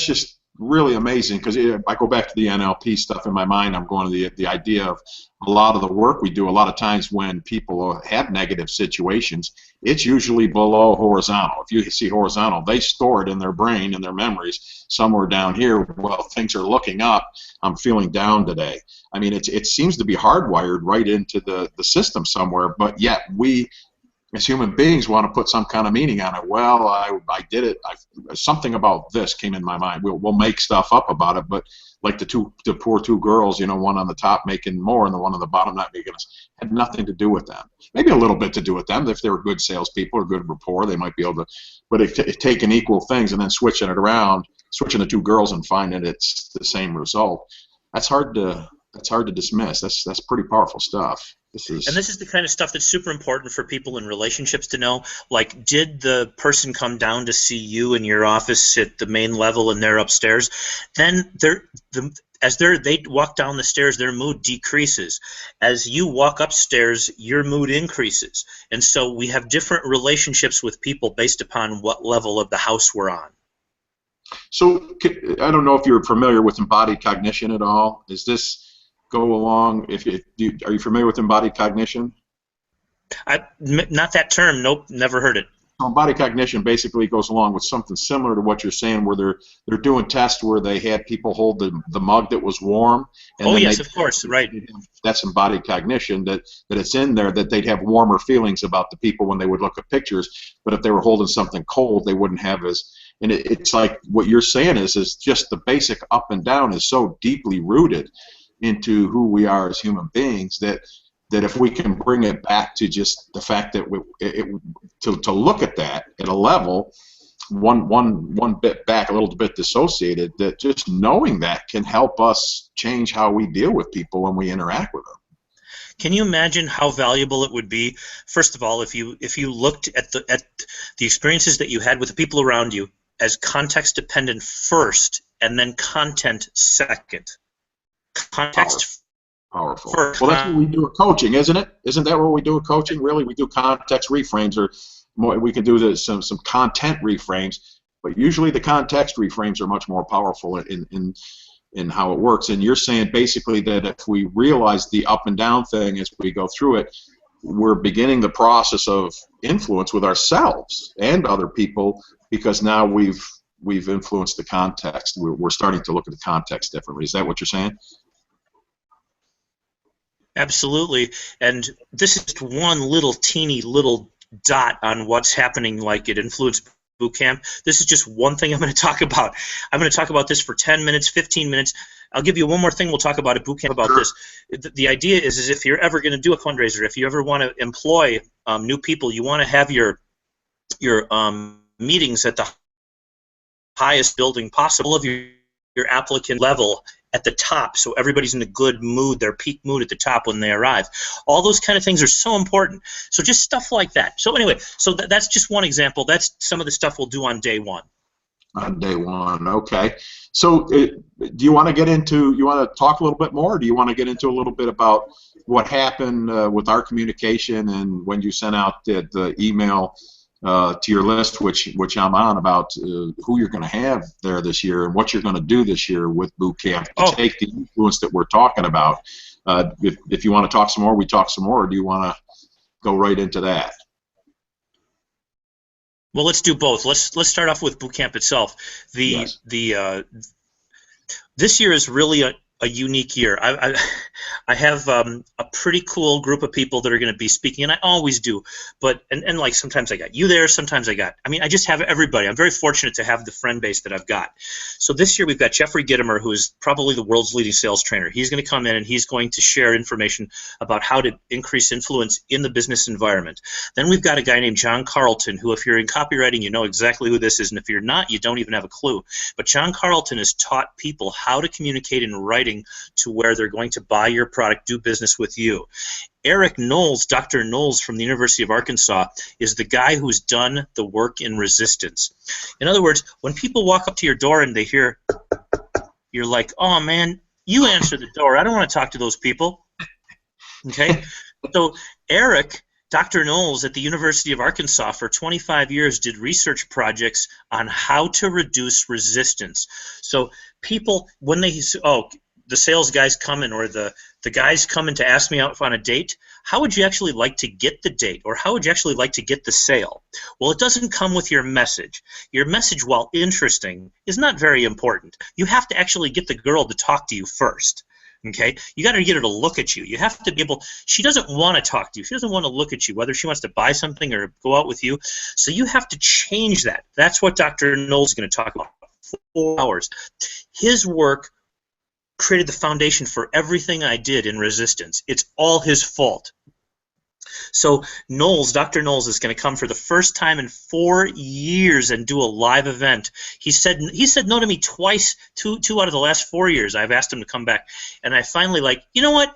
just really amazing, because I go back to the NLP stuff in my mind. I'm going to the idea of a lot of the work we do. A lot of times when people have negative situations, it's usually below horizontal. If you see horizontal, they store it in their brain, in their memories, somewhere down here. Well, things are looking up. I'm feeling down today. I mean, it seems to be hardwired right into the system somewhere, but yet we, as human beings, want to put some kind of meaning on it. Well, I did it. Something about this came in my mind. We'll make stuff up about it, but like the poor two girls, one on the top making more and the one on the bottom not making us, had nothing to do with them. Maybe a little bit to do with them. If they were good salespeople or good rapport, they might be able to. But taking equal things and then switching it around, switching the two girls and finding it's the same result. That's hard to dismiss. That's pretty powerful stuff. And this is the kind of stuff that's super important for people in relationships to know. Like, did the person come down to see you in your office at the main level and they're upstairs? Then they walk down the stairs, their mood decreases. As you walk upstairs, your mood increases. And so we have different relationships with people based upon what level of the house we're on. So I don't know if you're familiar with embodied cognition at all. Is this go along? Are you familiar with embodied cognition? Not that term. Nope, never heard it. So embodied cognition basically goes along with something similar to what you're saying, where they're doing tests where they had people hold the mug that was warm. And yes, of course, right. That's embodied cognition, that it's in there that they'd have warmer feelings about the people when they would look at pictures, but if they were holding something cold, they wouldn't have as. And it's like what you're saying is just the basic up and down is so deeply rooted into who we are as human beings that that if we can bring it back to just the fact that to look at that at a level, one bit back, a little bit dissociated, that just knowing that can help us change how we deal with people when we interact with them. Can you imagine how valuable it would be, first of all, if you looked at the experiences that you had with the people around you as context dependent first, and then content second? Context powerful. first. Well, that's what we do with coaching, isn't it? Isn't that what we do with coaching? Really, we do context reframes, or more, we can do some content reframes, but usually the context reframes are much more powerful in how it works. And you're saying basically that if we realize the up and down thing as we go through it, we're beginning the process of influence with ourselves and other people, because now we've influenced the context. We're starting to look at the context differently. Is that what you're saying? Absolutely. And this is just one little teeny little dot on what's happening like at Influence Bootcamp. This is just one thing I'm going to talk about. I'm going to talk about this for 10 minutes, 15 minutes. I'll give you one more thing we'll talk about at Bootcamp about this. The idea is if you're ever going to do a fundraiser, if you ever want to employ new people, you want to have your meetings at the highest building possible of your applicant level at the top, so everybody's in a good mood, their peak mood at the top when they arrive. All those kind of things are so important. So just stuff like that. So anyway, so that's just one example. That's some of the stuff we'll do on day one. On day one, okay. So do you want to get into, you want to talk a little bit more, or do you want to get into a little bit about what happened with our communication and when you sent out the email to your list, which I'm on, about who you're going to have there this year and what you're going to do this year with boot camp to take the influence that we're talking about. If you want to talk some more, we talk some more, or do you want to go right into that? Well, let's do both. Let's start off with boot camp itself. This year is really a unique year. I have a pretty cool group of people that are going to be speaking, and I always do. But and like sometimes I got you there, sometimes I just have everybody. I'm very fortunate to have the friend base that I've got. So this year we've got Jeffrey Gittimer, who is probably the world's leading sales trainer. He's going to come in and he's going to share information about how to increase influence in the business environment. Then we've got a guy named John Carlton, who, if you're in copywriting, you know exactly who this is, and if you're not, you don't even have a clue. But John Carlton has taught people how to communicate in writing to where they're going to buy your product, do business with you. Eric Knowles, Dr. Knowles from the University of Arkansas, is the guy who's done the work in resistance. In other words, when people walk up to your door and they hear, you're like, oh man, you answer the door. I don't want to talk to those people. Okay? So Eric, Dr. Knowles at the University of Arkansas for 25 years did research projects on how to reduce resistance. So people, when they say, oh, the sales guys coming, or the guys coming to ask me out on a date, how would you actually like to get the date, or how would you actually like to get the sale? Well, it doesn't come with your message. Your message, while interesting, is not very important. You have to actually get the girl to talk to you first. Okay? You got to get her to look at you. You have to be able, she doesn't want to talk to you. She doesn't want to look at you, whether she wants to buy something or go out with you. So you have to change that. That's what Dr. Knowles is going to talk about. 4 hours. His work created the foundation for everything I did in resistance. It's all his fault. So Knowles, Dr. Knowles, is going to come for the first time in 4 years and do a live event. He said no to me twice, two out of the last 4 years. I've asked him to come back, and I finally you know what?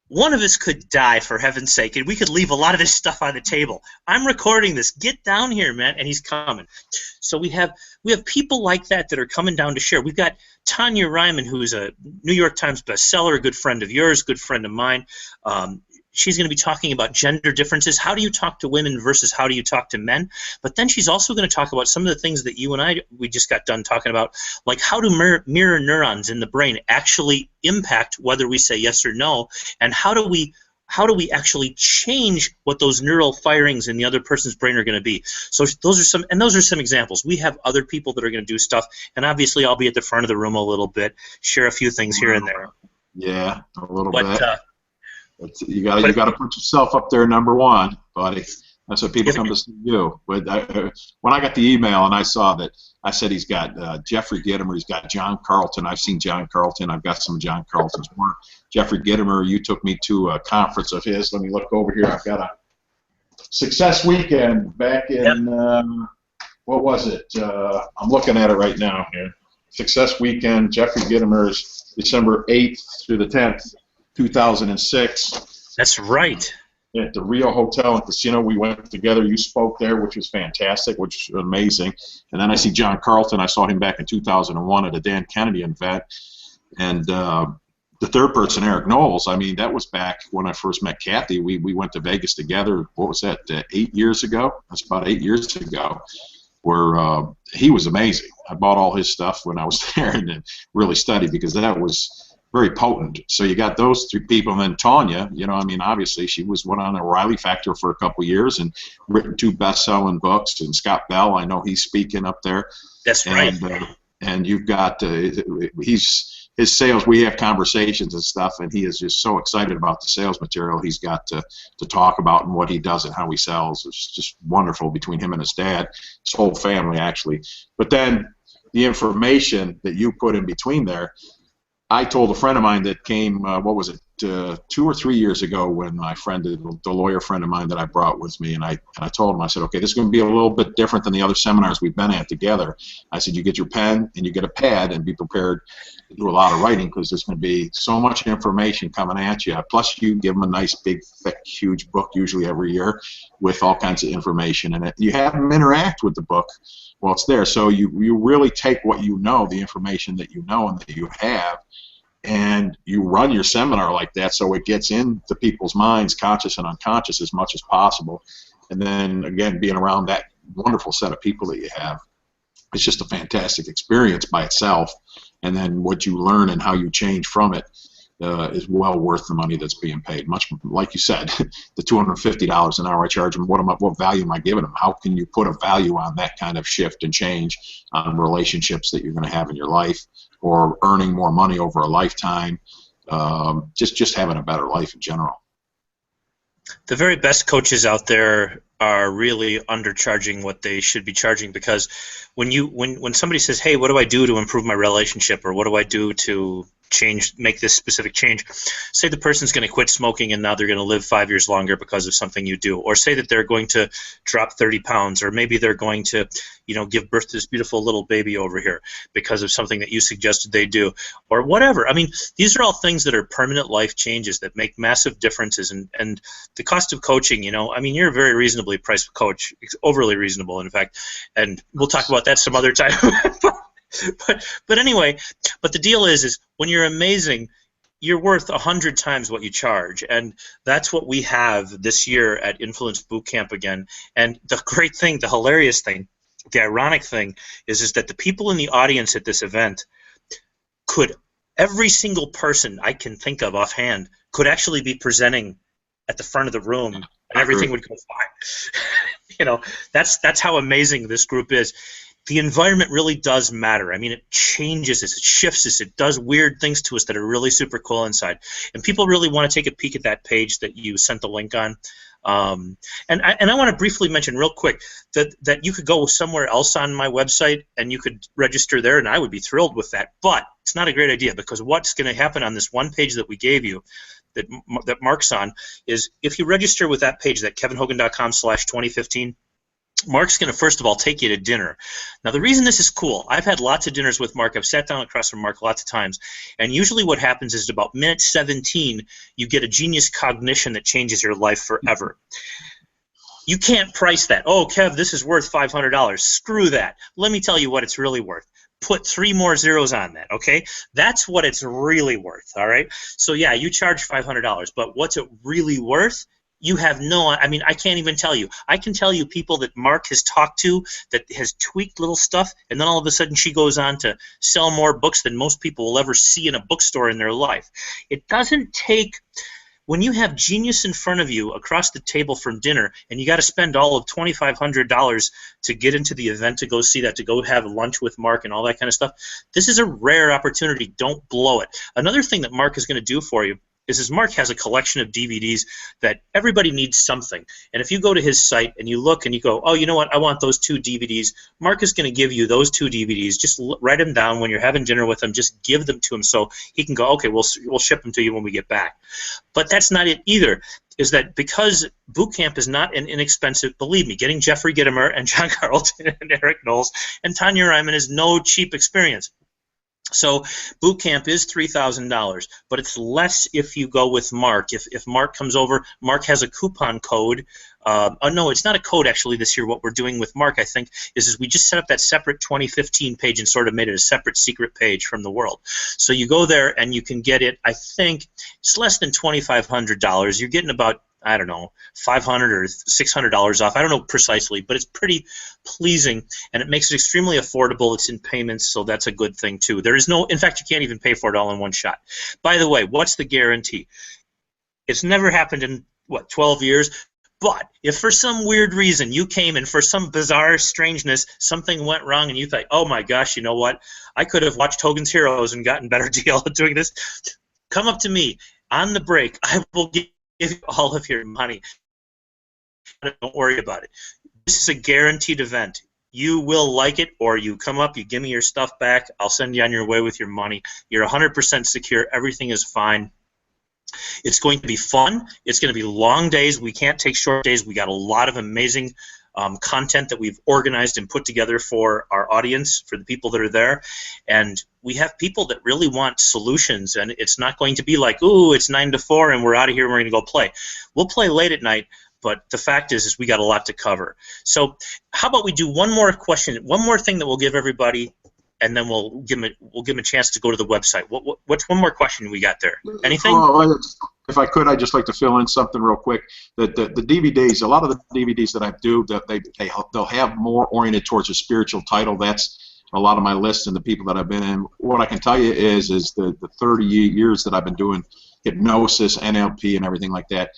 One of us could die, for heaven's sake, and we could leave a lot of this stuff on the table. I'm recording this. Get down here, man. And he's coming. So we have people like that are coming down to share. We've got Tanya Ryman, who's a New York Times bestseller, a good friend of yours, good friend of mine. She's going to be talking about gender differences. How do you talk to women versus how do you talk to men? But then she's also going to talk about some of the things that you and we just got done talking about, like how do mirror neurons in the brain actually impact whether we say yes or no, and how do we actually change what those neural firings in the other person's brain are going to be. So those are some examples. We have other people that are going to do stuff, and obviously I'll be at the front of the room a little bit, share a few things here and there. Yeah, a little bit. You got to put yourself up there, number one, buddy. That's what people come to see you. But when I got the email and I saw that, I said he's got Jeffrey Gitomer, he's got John Carlton. I've seen John Carlton. I've got some of John Carlton's work. Jeffrey Gitomer, you took me to a conference of his. Let me look over here. I've got a Success Weekend back in, what was it? I'm looking at it right now here. Success Weekend, Jeffrey Gitomer's December 8th through the 10th, 2006. That's right. At the Rio Hotel and Casino, we went together. You spoke there, which was fantastic, which was amazing. And then I see John Carlton. I saw him back in 2001 at a Dan Kennedy event. And the third person, Eric Knowles, I mean, that was back when I first met Kathy. We went to Vegas together, what was that, 8 years ago? That's about 8 years ago, where he was amazing. I bought all his stuff when I was there and really studied because that was very potent. So you got those three people, and then Tanya, you know, I mean, obviously she went on the O'Reilly Factor for a couple of years and written 2 best-selling books. And Scott Bell, I know he's speaking up there. That's right. And you've got his sales. We have conversations and stuff, and he is just so excited about the sales material he's got to talk about and what he does and how he sells. It's just wonderful between him and his dad, his whole family actually. But then the information that you put in between there. I told a friend of mine that came, 2 or 3 years ago, when my friend, the lawyer friend of mine that I brought with me, and I told him, I said, okay, this is going to be a little bit different than the other seminars we've been at together. I said, you get your pen and you get a pad and be prepared to do a lot of writing because there's going to be so much information coming at you. Plus, you give them a nice, big, thick, huge book usually every year with all kinds of information in it. You have them interact with the book while it's there. So you really take what you know, the information that you know and that you have, and you run your seminar like that so it gets into people's minds, conscious and unconscious, as much as possible. And then, again, being around that wonderful set of people that you have, it's just a fantastic experience by itself. And then what you learn and how you change from it is well worth the money that's being paid. Much like you said, the $250 an hour I charge them, what value am I giving them? How can you put a value on that kind of shift and change on relationships that you're going to have in your life, or earning more money over a lifetime, just having a better life in general? The very best coaches out there are really undercharging what they should be charging, because when somebody says, hey, what do I do to improve my relationship, or what do I do to make this specific change, say the person's going to quit smoking and now they're going to live 5 years longer because of something you do, or say that they're going to drop 30 pounds, or maybe they're going to, give birth to this beautiful little baby over here because of something that you suggested they do, or whatever. I mean, these are all things that are permanent life changes that make massive differences, and the cost of coaching, I mean, you're a very reasonably priced coach, overly reasonable, in fact, and we'll talk about that some other time. But anyway, but the deal is when you're amazing, you're worth 100 times what you charge, and that's what we have this year at Influence Bootcamp again. And the great thing, the hilarious thing, the ironic thing is that the people in the audience at this event every single person I can think of offhand could actually be presenting at the front of the room, and everything would go fine. That's how amazing this group is. The environment really does matter. I mean, it changes us, it shifts us, it does weird things to us that are really super cool inside. And people really want to take a peek at that page that you sent the link on. And I want to briefly mention real quick that you could go somewhere else on my website and you could register there, and I would be thrilled with that. But it's not a great idea, because what's going to happen on this one page that we gave you, that Mark's on, is if you register with that page, that kevinhogan.com/2015, Mark's going to, first of all, take you to dinner. Now, the reason this is cool, I've had lots of dinners with Mark. I've sat down across from Mark lots of times. And usually what happens is about minute 17, you get a genius cognition that changes your life forever. You can't price that. Oh, Kev, this is worth $500. Screw that. Let me tell you what it's really worth. Put 3 more zeros on that, okay? That's what it's really worth, all right? So, yeah, you charge $500, but what's it really worth? You have I mean, I can't even tell you. I can tell you people that Mark has talked to that has tweaked little stuff, and then all of a sudden she goes on to sell more books than most people will ever see in a bookstore in their life. It doesn't take, when you have genius in front of you across the table from dinner, and you got to spend all of $2,500 to get into the event, to go see that, to go have lunch with Mark and all that kind of stuff, this is a rare opportunity. Don't blow it. Another thing that Mark is going to do for you is Mark has a collection of DVDs that everybody needs something. And if you go to his site and you look and you go, oh, you know what, I want those 2 DVDs, Mark is going to give you those 2 DVDs. Just write them down when you're having dinner with him. Just give them to him so he can go, okay, we'll ship them to you when we get back. But that's not it either. Is that because boot camp is not an inexpensive, believe me, getting Jeffrey Gitomer and John Carlton and Eric Knowles and Tanya Ryman is no cheap experience. So boot camp is $3,000, but it's less if you go with Mark. If Mark comes over, Mark has a coupon code. Oh no, it's not a code actually this year. What we're doing with Mark, I think, is we just set up that separate 2015 page and sort of made it a separate secret page from the world. So you go there and you can get it. I think it's less than $2,500. You're getting about, I don't know, $500 or $600 off. I don't know precisely, but it's pretty pleasing, and it makes it extremely affordable. It's in payments, so that's a good thing too. There is no, in fact, you can't even pay for it all in one shot. By the way, what's the guarantee? It's never happened in, 12 years? But if for some weird reason you came and for some bizarre strangeness something went wrong and you thought, oh my gosh, you know what? I could have watched Hogan's Heroes and gotten a better deal doing this. Come up to me on the break. I will give you all of your money. Don't worry about it. This is a guaranteed event. You will like it, or you come up, you give me your stuff back, I'll send you on your way with your money. You're 100% secure. Everything is fine. It's going to be fun. It's going to be long days. We can't take short days. We got a lot of amazing content that we've organized and put together for our audience, for the people that are there. And we have people that really want solutions, and it's not going to be like, ooh, it's 9 to 4 and we're out of here and we're going to go play. We'll play late at night, but the fact is we got a lot to cover. So how about we do one more question, one more thing that we'll give everybody, and then we'll give them a chance to go to the website. What's one more question we got there? Anything? If I could, I'd just like to fill in something real quick. The DVDs, a lot of the DVDs that I do, they'll have more oriented towards a spiritual title. That's a lot of my lists and the people that I've been in. What I can tell you is the 30 years that I've been doing hypnosis, NLP, and everything like that,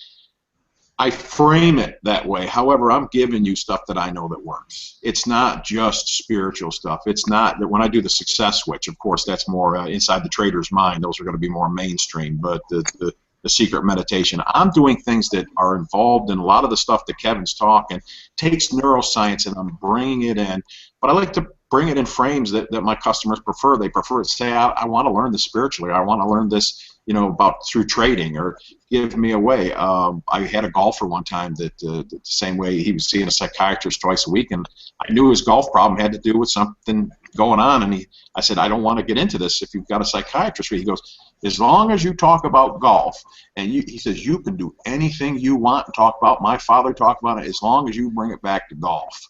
I frame it that way. However, I'm giving you stuff that I know that works. It's not just spiritual stuff. It's not that when I do the success switch, of course, that's more inside the trader's mind. Those are going to be more mainstream. But the secret meditation, I'm doing things that are involved in a lot of the stuff that Kevin's talking. Takes neuroscience, and I'm bringing it in. But I like to bring it in frames that my customers prefer. They prefer to say, I want to learn this spiritually. I want to learn this, about through trading, or give me a way. I had a golfer one time that the same way he was seeing a psychiatrist twice a week, and I knew his golf problem had to do with something going on, and I said, I don't want to get into this if you've got a psychiatrist. He goes, as long as you talk about golf, and he says, you can do anything you want and talk about. My father talked about it, as long as you bring it back to golf.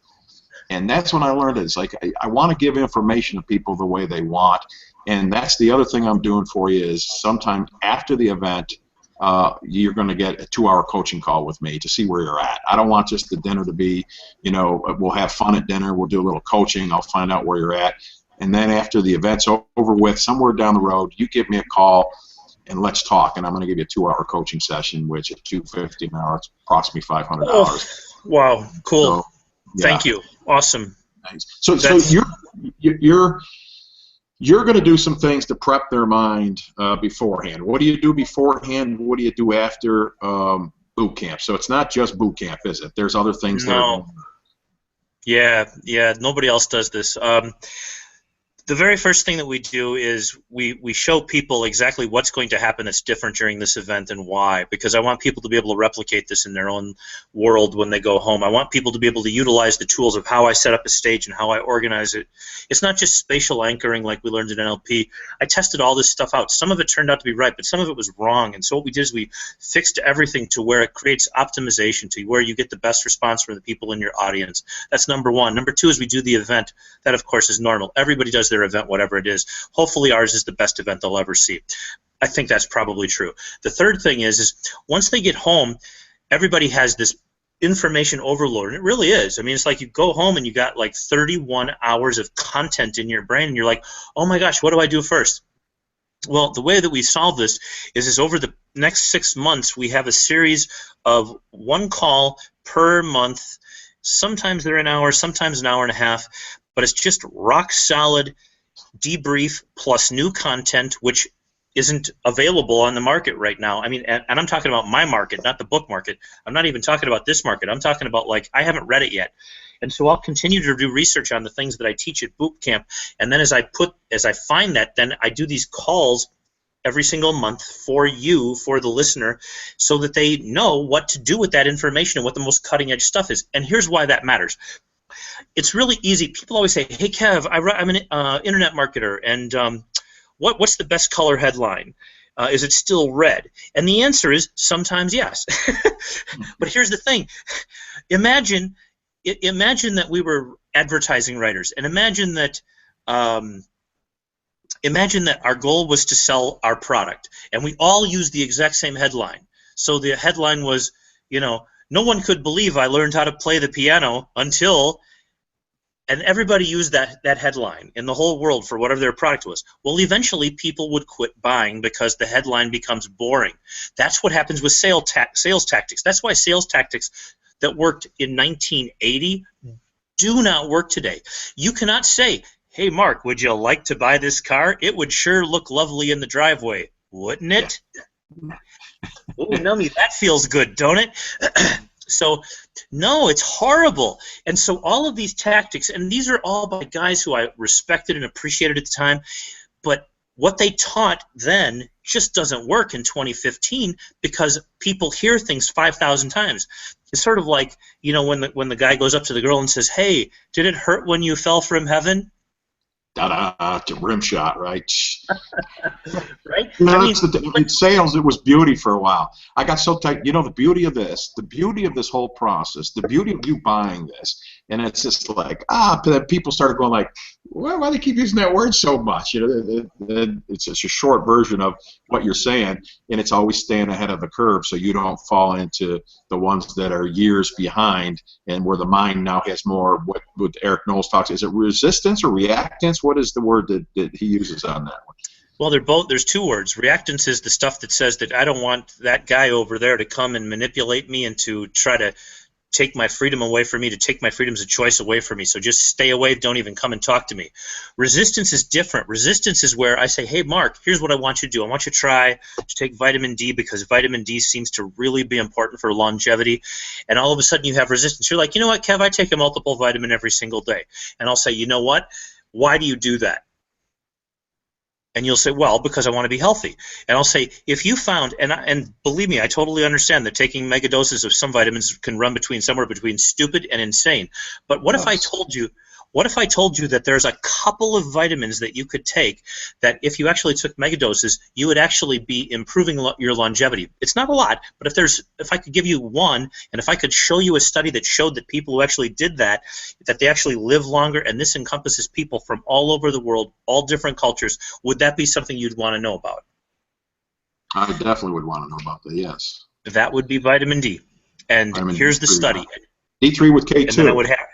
And that's when I learned it. It's like I want to give information to people the way they want. And that's the other thing I'm doing for you is sometime after the event, you're going to get a 2-hour coaching call with me to see where you're at. I don't want just the dinner to be, we'll have fun at dinner. We'll do a little coaching. I'll find out where you're at. And then after the event's over with, somewhere down the road, you give me a call and let's talk. And I'm going to give you a 2-hour coaching session, which at $250 an hour, it's approximately $500. Oh, wow, cool. So, yeah. Thank you. Awesome. Nice. So you're going to do some things to prep their mind beforehand. What do you do beforehand? What do you do after boot camp? So it's not just boot camp, is it? There's other things that are going on. Yeah. Nobody else does this. The very first thing that we do is we show people exactly what's going to happen that's different during this event and why, because I want people to be able to replicate this in their own world when they go home. I want people to be able to utilize the tools of how I set up a stage and how I organize it. It's not just spatial anchoring like we learned in NLP. I tested all this stuff out. Some of it turned out to be right, but some of it was wrong. And so what we did is we fixed everything to where it creates optimization, to where you get the best response from the people in your audience. That's number one. Number two is we do the event. That, of course, is normal. Everybody does their event, whatever it is. Hopefully ours is the best event they'll ever see. I think that's probably true. The third thing is once they get home, everybody has this information overload, and it really is. I mean, it's like you go home and you got like 31 hours of content in your brain, and you're like, oh my gosh, what do I do first? Well, the way that we solve this is over the next 6 months, we have a series of 1 call per month. Sometimes they're an hour, sometimes an hour and a half, but it's just rock solid debrief plus new content, which isn't available on the market right now. I mean, and I'm talking about my market, not the book market. I'm not even talking about this market. I'm talking about, like, I haven't read it yet. And so I'll continue to do research on the things that I teach at boot camp. And then as I find that, then I do these calls every single month for you, for the listener, so that they know what to do with that information and what the most cutting edge stuff is. And here's why that matters. It's really easy. People always say, hey, Kev, I'm an internet marketer, and what's the best color headline? Is it still red? And the answer is sometimes yes. But here's the thing. Imagine that we were advertising writers, and imagine that our goal was to sell our product, and we all used the exact same headline. So the headline was, no one could believe I learned how to play the piano until, and everybody used that headline in the whole world for whatever their product was. Well, eventually people would quit buying because the headline becomes boring. That's what happens with sales tactics. That's why sales tactics that worked in 1980 do not work today. You cannot say, hey, Mark, would you like to buy this car? It would sure look lovely in the driveway, wouldn't it? Oh, nummy, that feels good, don't it? So, no, it's horrible. And so all of these tactics, and these are all by guys who I respected and appreciated at the time, but what they taught then just doesn't work in 2015 because people hear things 5,000 times. It's sort of like, when the guy goes up to the girl and says, hey, did it hurt when you fell from heaven? Da-da, it's a rim shot, right? Right? In sales, it was beauty for a while. I got so tight. The beauty of this whole process, the beauty of you buying this, and it's just like, people started going like, why do they keep using that word so much? It's just a short version of what you're saying, and it's always staying ahead of the curve so you don't fall into the ones that are years behind and where the mind now has more, what Eric Knowles talks, is it resistance or reactance? What is the word that he uses on that one? Well, there's two words. Reactance is the stuff that says that I don't want that guy over there to come and manipulate me and to try to take my freedom away from me, to take my freedoms of choice away from me. So just stay away, don't even come and talk to me. Resistance is different. Resistance is where I say, hey, Mark, here's what I want you to do. I want you to try to take vitamin D because vitamin D seems to really be important for longevity. And all of a sudden you have resistance. You're like, you know what, Kev, I take a multiple vitamin every single day. And I'll say, you know what? Why do you do that? And you'll say, well, because I want to be healthy. And I'll say, if you found, and believe me, I totally understand that taking mega doses of some vitamins can run somewhere between stupid and insane. But what if I told you that there's a couple of vitamins that you could take that if you actually took mega doses, you would actually be improving your longevity? It's not a lot, but if I could give you one, and if I could show you a study that showed that people who actually did that they actually live longer, and this encompasses people from all over the world, all different cultures, would that be something you'd want to know about? I definitely would want to know about that, yes. That would be vitamin D. And here's the study. D3 with K2. And then it would happen.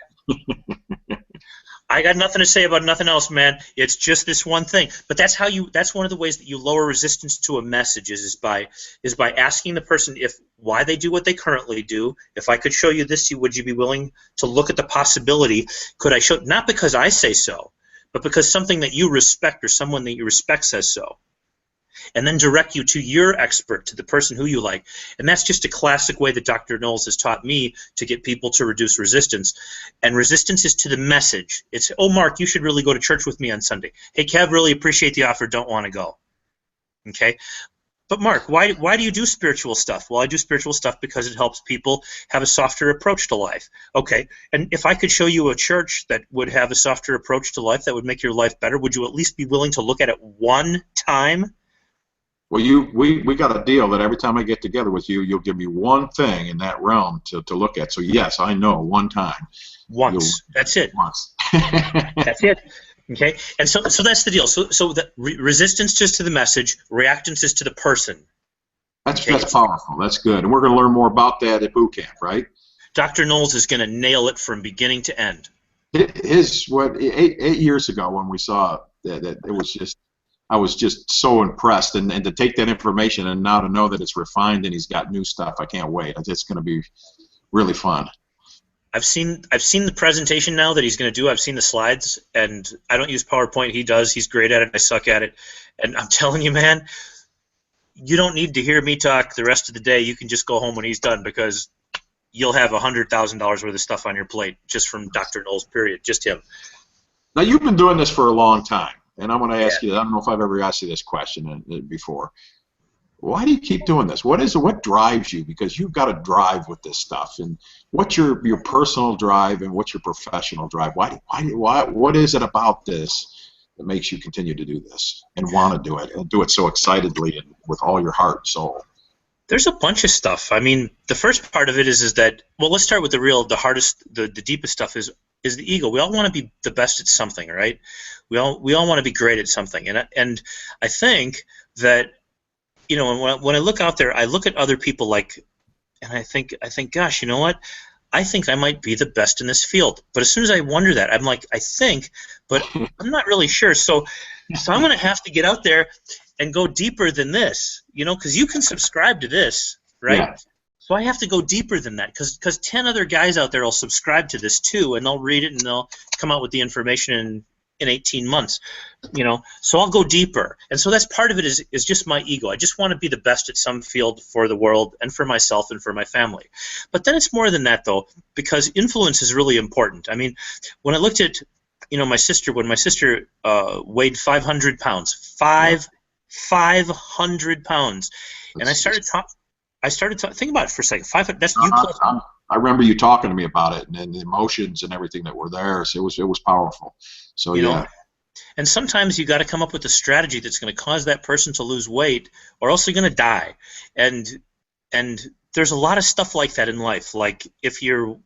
I got nothing to say about nothing else, man. It's just this one thing. But that's one of the ways that you lower resistance to a message is by asking the person why they do what they currently do. If I could show you this, would you be willing to look at the possibility? Could I show, not because I say so, but because something that you respect or someone that you respect says so. And then direct you to your expert, to the person who you like. And that's just a classic way that Dr. Knowles has taught me to get people to reduce resistance. And resistance is to the message. It's, oh, Mark, you should really go to church with me on Sunday. Hey, Kev, really appreciate the offer, don't want to go. Okay? But Mark, why do you do spiritual stuff? Well, I do spiritual stuff because it helps people have a softer approach to life. Okay, and if I could show you a church that would have a softer approach to life that would make your life better, would you at least be willing to look at it one time? Well, we got a deal that every time I get together with you, you'll give me one thing in that realm to look at. So, yes, I know, one time. Once. That's it. Once. That's it. Okay? And so that's the deal. So the resistance just to the message, reactance is to the person. That's powerful. That's good. And we're going to learn more about that at boot camp, right? Dr. Knowles is going to nail it from beginning to end. Eight years ago when we saw that it was just, I was just so impressed, and to take that information and now to know that it's refined and he's got new stuff, I can't wait. It's going to be really fun. I've seen the presentation now that he's going to do. I've seen the slides, and I don't use PowerPoint. He does. He's great at it. I suck at it. And I'm telling you, man, you don't need to hear me talk the rest of the day. You can just go home when he's done, because you'll have $100,000 worth of stuff on your plate just from Dr. Knowles, period. Just him. Now, you've been doing this for a long time, and I'm going to ask you, I don't know if I've ever asked you this question before. Why do you keep doing this? What drives you? Because you've got to drive with this stuff. And what's your personal drive and what's your professional drive? What is it about this that makes you continue to do this and want to do it and do it so excitedly and with all your heart and soul? There's a bunch of stuff. I mean, the first part of it is that, well, let's start with the hardest, the deepest stuff is the ego. We all want to be the best at something, right? We all want to be great at something. And I think that, you know, when I look out there, I look at other people and I think, gosh, you know what? I think I might be the best in this field. But as soon as I wonder that, I'm like, I think, but I'm not really sure. So I'm going to have to get out there and go deeper than this, you know, because you can subscribe to this, right? Yeah. So I have to go deeper than that, because 10 other guys out there will subscribe to this too, and they'll read it and they'll come out with the information in 18 months, you know. So I'll go deeper, and so that's part of it is just my ego. I just want to be the best at some field for the world and for myself and for my family. But then it's more than that, though, because influence is really important. I mean, when I looked at, you know, my sister, when my sister weighed 500 pounds, 500 pounds, and I started think about it for a second. That's you plus. I remember you talking to me about it, and the emotions and everything that were there. So it was powerful. So you know, and sometimes you got to come up with a strategy that's going to cause that person to lose weight, or else they're going to die. And there's a lot of stuff like that in life. Like if your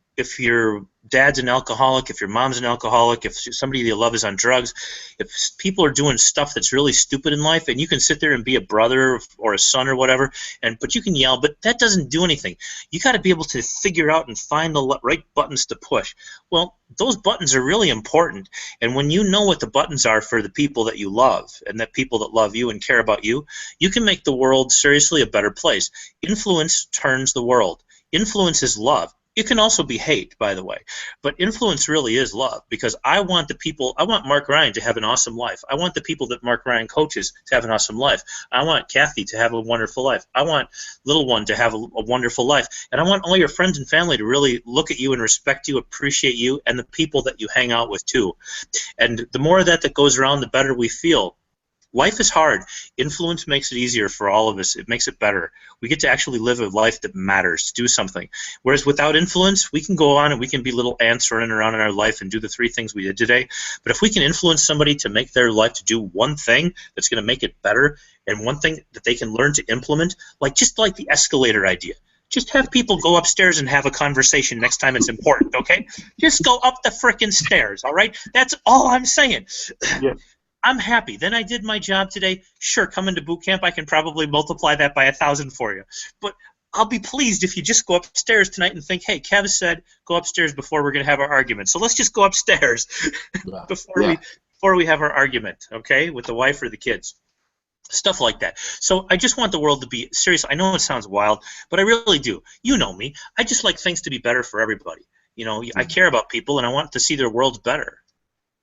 dad's an alcoholic, if your mom's an alcoholic, if somebody you love is on drugs, if people are doing stuff that's really stupid in life, and you can sit there and be a brother or a son or whatever, but you can yell, but that doesn't do anything. You got to be able to figure out and find the right buttons to push. Well, those buttons are really important, and when you know what the buttons are for the people that you love and the people that love you and care about you, you can make the world seriously a better place. Influence turns the world. Influence is love. It can also be hate, by the way, but influence really is love, because I want Mark Ryan to have an awesome life. I want the people that Mark Ryan coaches to have an awesome life. I want Kathy to have a wonderful life. I want little one to have a wonderful life. And I want all your friends and family to really look at you and respect you, appreciate you, and the people that you hang out with too. And the more of that goes around, the better we feel. Life is hard. Influence makes it easier for all of us. It makes it better. We get to actually live a life that matters, to do something. Whereas without influence, we can go on and we can be little ants running around in our life and do the 3 things we did today. But if we can influence somebody to make their life to do one thing that's going to make it better, and one thing that they can learn to implement, just like the escalator idea. Just have people go upstairs and have a conversation next time it's important, okay? Just go up the frickin' stairs, all right? That's all I'm saying. Yeah. I'm happy. Then I did my job today. Sure, come into boot camp. I can probably multiply that by 1,000 for you. But I'll be pleased if you just go upstairs tonight and think, hey, Kev said go upstairs before we're going to have our argument. So let's just go upstairs before we have our argument, okay, with the wife or the kids. Stuff like that. So I just want the world to be serious. I know it sounds wild, but I really do. You know me. I just like things to be better for everybody. You know, I care about people, and I want to see their worlds better.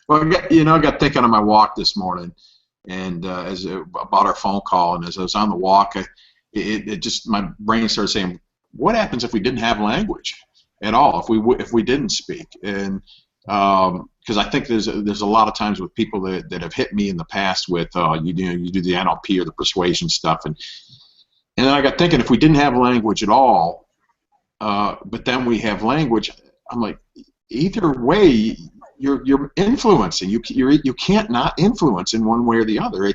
Well, I got thinking on my walk this morning, and about our phone call, and as I was on the walk, it just, my brain started saying, what happens if we didn't have language at all? If we didn't speak? And because I think there's a lot of times with people that have hit me in the past with you do the NLP or the persuasion stuff, and then I got thinking, if we didn't have language at all, but then we have language, I'm like, either way, you're influencing. You can't not influence in one way or the other.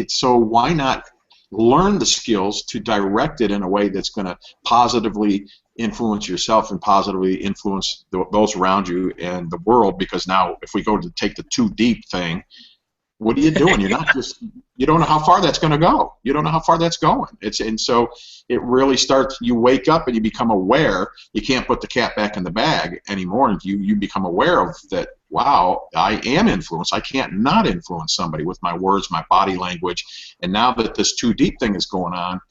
So why not learn the skills to direct it in a way that's going to positively influence yourself and positively influence those around you and the world? Because now, if we go to take the too deep thing, what are you doing? You're not just, you don't know how far that's going to go. You don't know how far that's going. And so it really starts, you wake up and you become aware. You can't put the cat back in the bag anymore. You become aware of that, wow, I am influenced. I can't not influence somebody with my words, my body language. And now that this too deep thing is going on,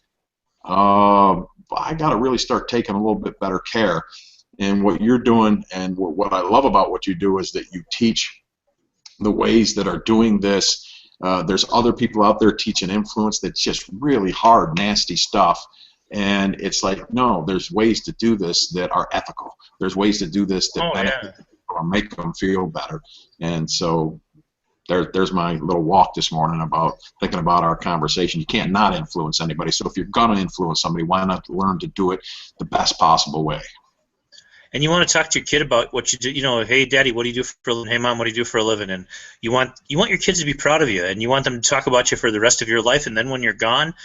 I got to really start taking a little bit better care. And what you're doing, and what I love about what you do, is that you teach the ways that are doing this. There's other people out there teaching influence that's just really hard, nasty stuff. And it's like, no, there's ways to do this that are ethical. There's ways to do this that benefit people or make them feel better. And so there's my little walk this morning about thinking about our conversation. You can't not influence anybody. So if you're going to influence somebody, why not learn to do it the best possible way? And you want to talk to your kid about what you do. You know, hey, Daddy, what do you do for a living? Hey, Mom, what do you do for a living? And you want your kids to be proud of you, and you want them to talk about you for the rest of your life. And then when you're gone,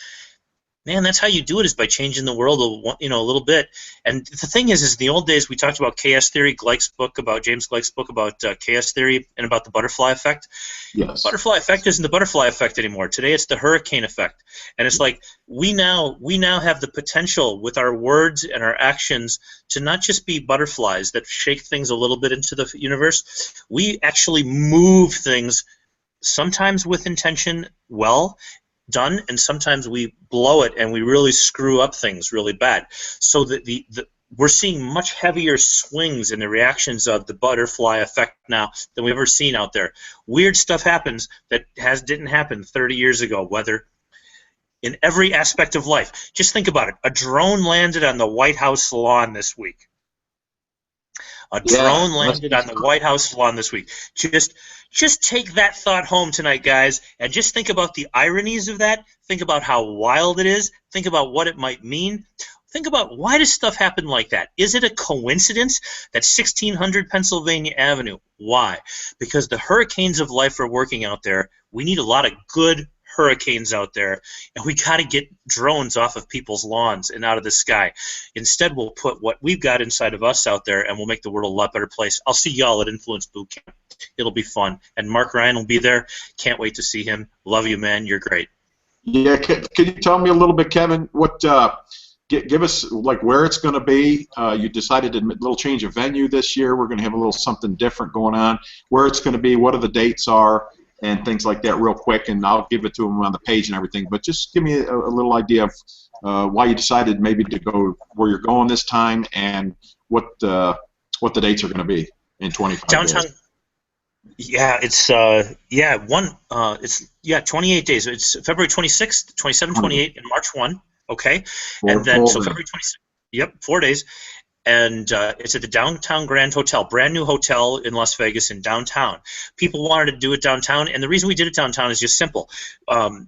man, that's how you do it, is by changing the world a little bit. And the thing is in the old days we talked about chaos theory, James Gleick's book about chaos theory and about the butterfly effect. Yes. Butterfly effect isn't the butterfly effect anymore. Today it's the hurricane effect. And it's like we now have the potential with our words and our actions to not just be butterflies that shake things a little bit into the universe. We actually move things, sometimes with intention, well done, and sometimes we blow it and we really screw up things really bad. So that we're seeing much heavier swings in the reactions of the butterfly effect now than we've ever seen out there. Weird stuff happens that didn't happen 30 years ago, whether in every aspect of life. Just think about it. A drone landed on the White House lawn this week. Drone landed on the White House lawn this week. Just take that thought home tonight, guys, and just think about the ironies of that. Think about how wild it is. Think about what it might mean. Think about, why does stuff happen like that? Is it a coincidence that 1600 Pennsylvania Avenue? Why? Because the hurricanes of life are working out there. We need a lot of good hurricanes out there, and we got to get drones off of people's lawns and out of the sky. Instead, we'll put what we've got inside of us out there, and we'll make the world a lot better place. I'll see y'all at Influence Boot Camp. It'll be fun. And Mark Ryan will be there. Can't wait to see him. Love you, man. You're great. Yeah, can you tell me a little bit, Kevin, what give us, like, where it's going to be? You decided a little change of venue this year. We're going to have a little something different going on. Where it's going to be, what are the dates are, and things like that real quick, and I'll give it to them on the page and everything. But just give me a little idea of why you decided maybe to go where you're going this time, and what the dates are going to be in 25 downtown days. Yeah, it's 28 days. It's February 26th, 27, 28, and March 1. Okay, and then so February 26th. Yep, 4 days. And it's at the Downtown Grand Hotel, brand new hotel in Las Vegas in downtown. People wanted to do it downtown, and the reason we did it downtown is just simple.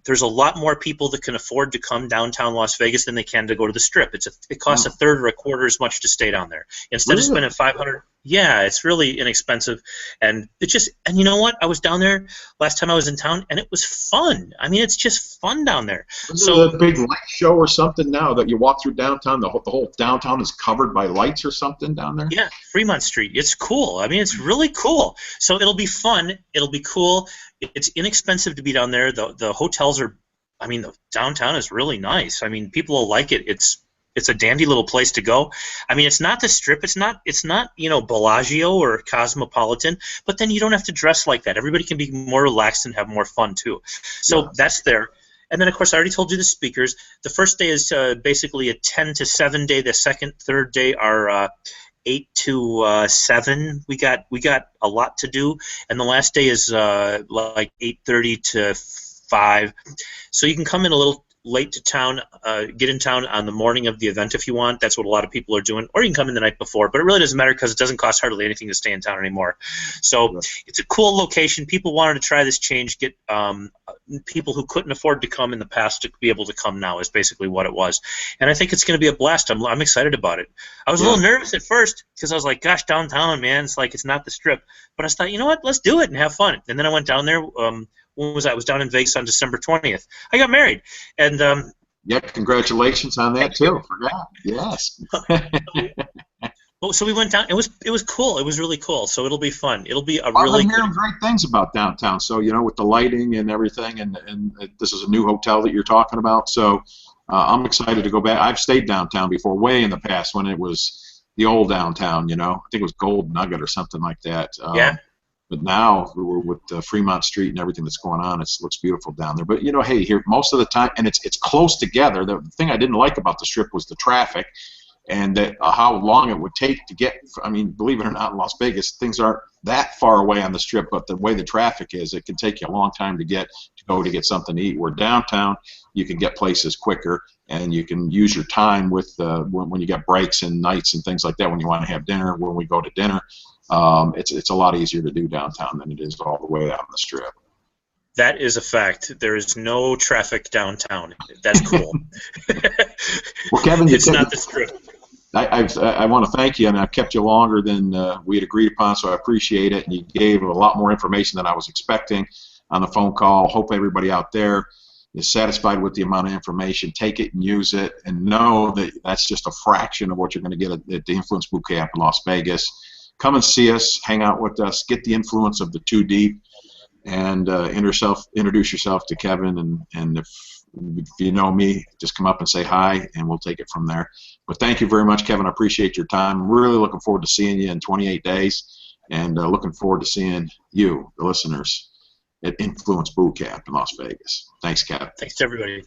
There's a lot more people that can afford to come downtown Las Vegas than they can to go to the Strip. It costs a third or a quarter as much to stay down there. Instead of spending $500, yeah, it's really inexpensive, and and you know what? I was down there last time I was in town, and it was fun. I mean, it's just fun down there. So a big light show or something now that you walk through downtown, the whole downtown is covered by lights or something down there? Yeah, Fremont Street. It's cool. I mean, it's really cool. So it'll be fun. It'll be cool. It's inexpensive to be down there. The hotels are, I mean, the downtown is really nice. I mean, people will like it. It's a dandy little place to go. I mean, it's not the Strip. It's not Bellagio or Cosmopolitan. But then you don't have to dress like that. Everybody can be more relaxed and have more fun too. So that's there. And then, of course, I already told you the speakers. The first day is basically a 10 to 7 day. The second, third day are 8 to 7. We got a lot to do. And the last day is like 8:30 to 5. So you can come in a little late to town, get in town on the morning of the event if you want. That's what a lot of people are doing. Or you can come in the night before. But it really doesn't matter because it doesn't cost hardly anything to stay in town anymore. So it's a cool location. People wanted to try this change, get people who couldn't afford to come in the past to be able to come now is basically what it was. And I think it's going to be a blast. I'm excited about it. I was a little nervous at first because I was like, gosh, downtown, man, it's like it's not the Strip. But I thought, you know what, let's do it and have fun. And then I went down there. When was I? I was down in Vegas on December 20th. I got married. And yeah, congratulations on that too. Forgot. Yes. So we went down. It was cool. It was really cool. So it'll be fun. It'll be I've been hearing great things about downtown. So with the lighting and everything, and this is a new hotel that you're talking about. So I'm excited to go back. I've stayed downtown before, way in the past when it was the old downtown. I think it was Gold Nugget or something like that. Yeah. But now with Fremont Street and everything that's going on, it looks beautiful down there. But hey, here most of the time, and it's close together. The thing I didn't like about the Strip was the traffic. and that how long it would take to get. I mean, believe it or not, in Las Vegas, things aren't that far away on the Strip, but the way the traffic is, it can take you a long time to go to get something to eat. Where downtown, you can get places quicker, and you can use your time with when you get breaks and nights and things like that. When you want to have dinner, when we go to dinner, it's a lot easier to do downtown than it is all the way out on the Strip. That is a fact. There is no traffic downtown. That's cool. Well, Kevin, it's not the Strip. I want to thank you, and I've kept you longer than we had agreed upon, so I appreciate it. And you gave a lot more information than I was expecting on the phone call. Hope everybody out there is satisfied with the amount of information. Take it and use it, and know that that's just a fraction of what you're going to get at the Influence Boot Camp in Las Vegas. Come and see us, hang out with us, get the influence of the Too Deep, and introduce yourself to Kevin, and if you know me, just come up and say hi, and we'll take it from there. But thank you very much, Kevin. I appreciate your time. Really looking forward to seeing you in 28 days, and looking forward to seeing you, the listeners, at Influence Boot Camp in Las Vegas. Thanks, Kevin. Thanks, everybody.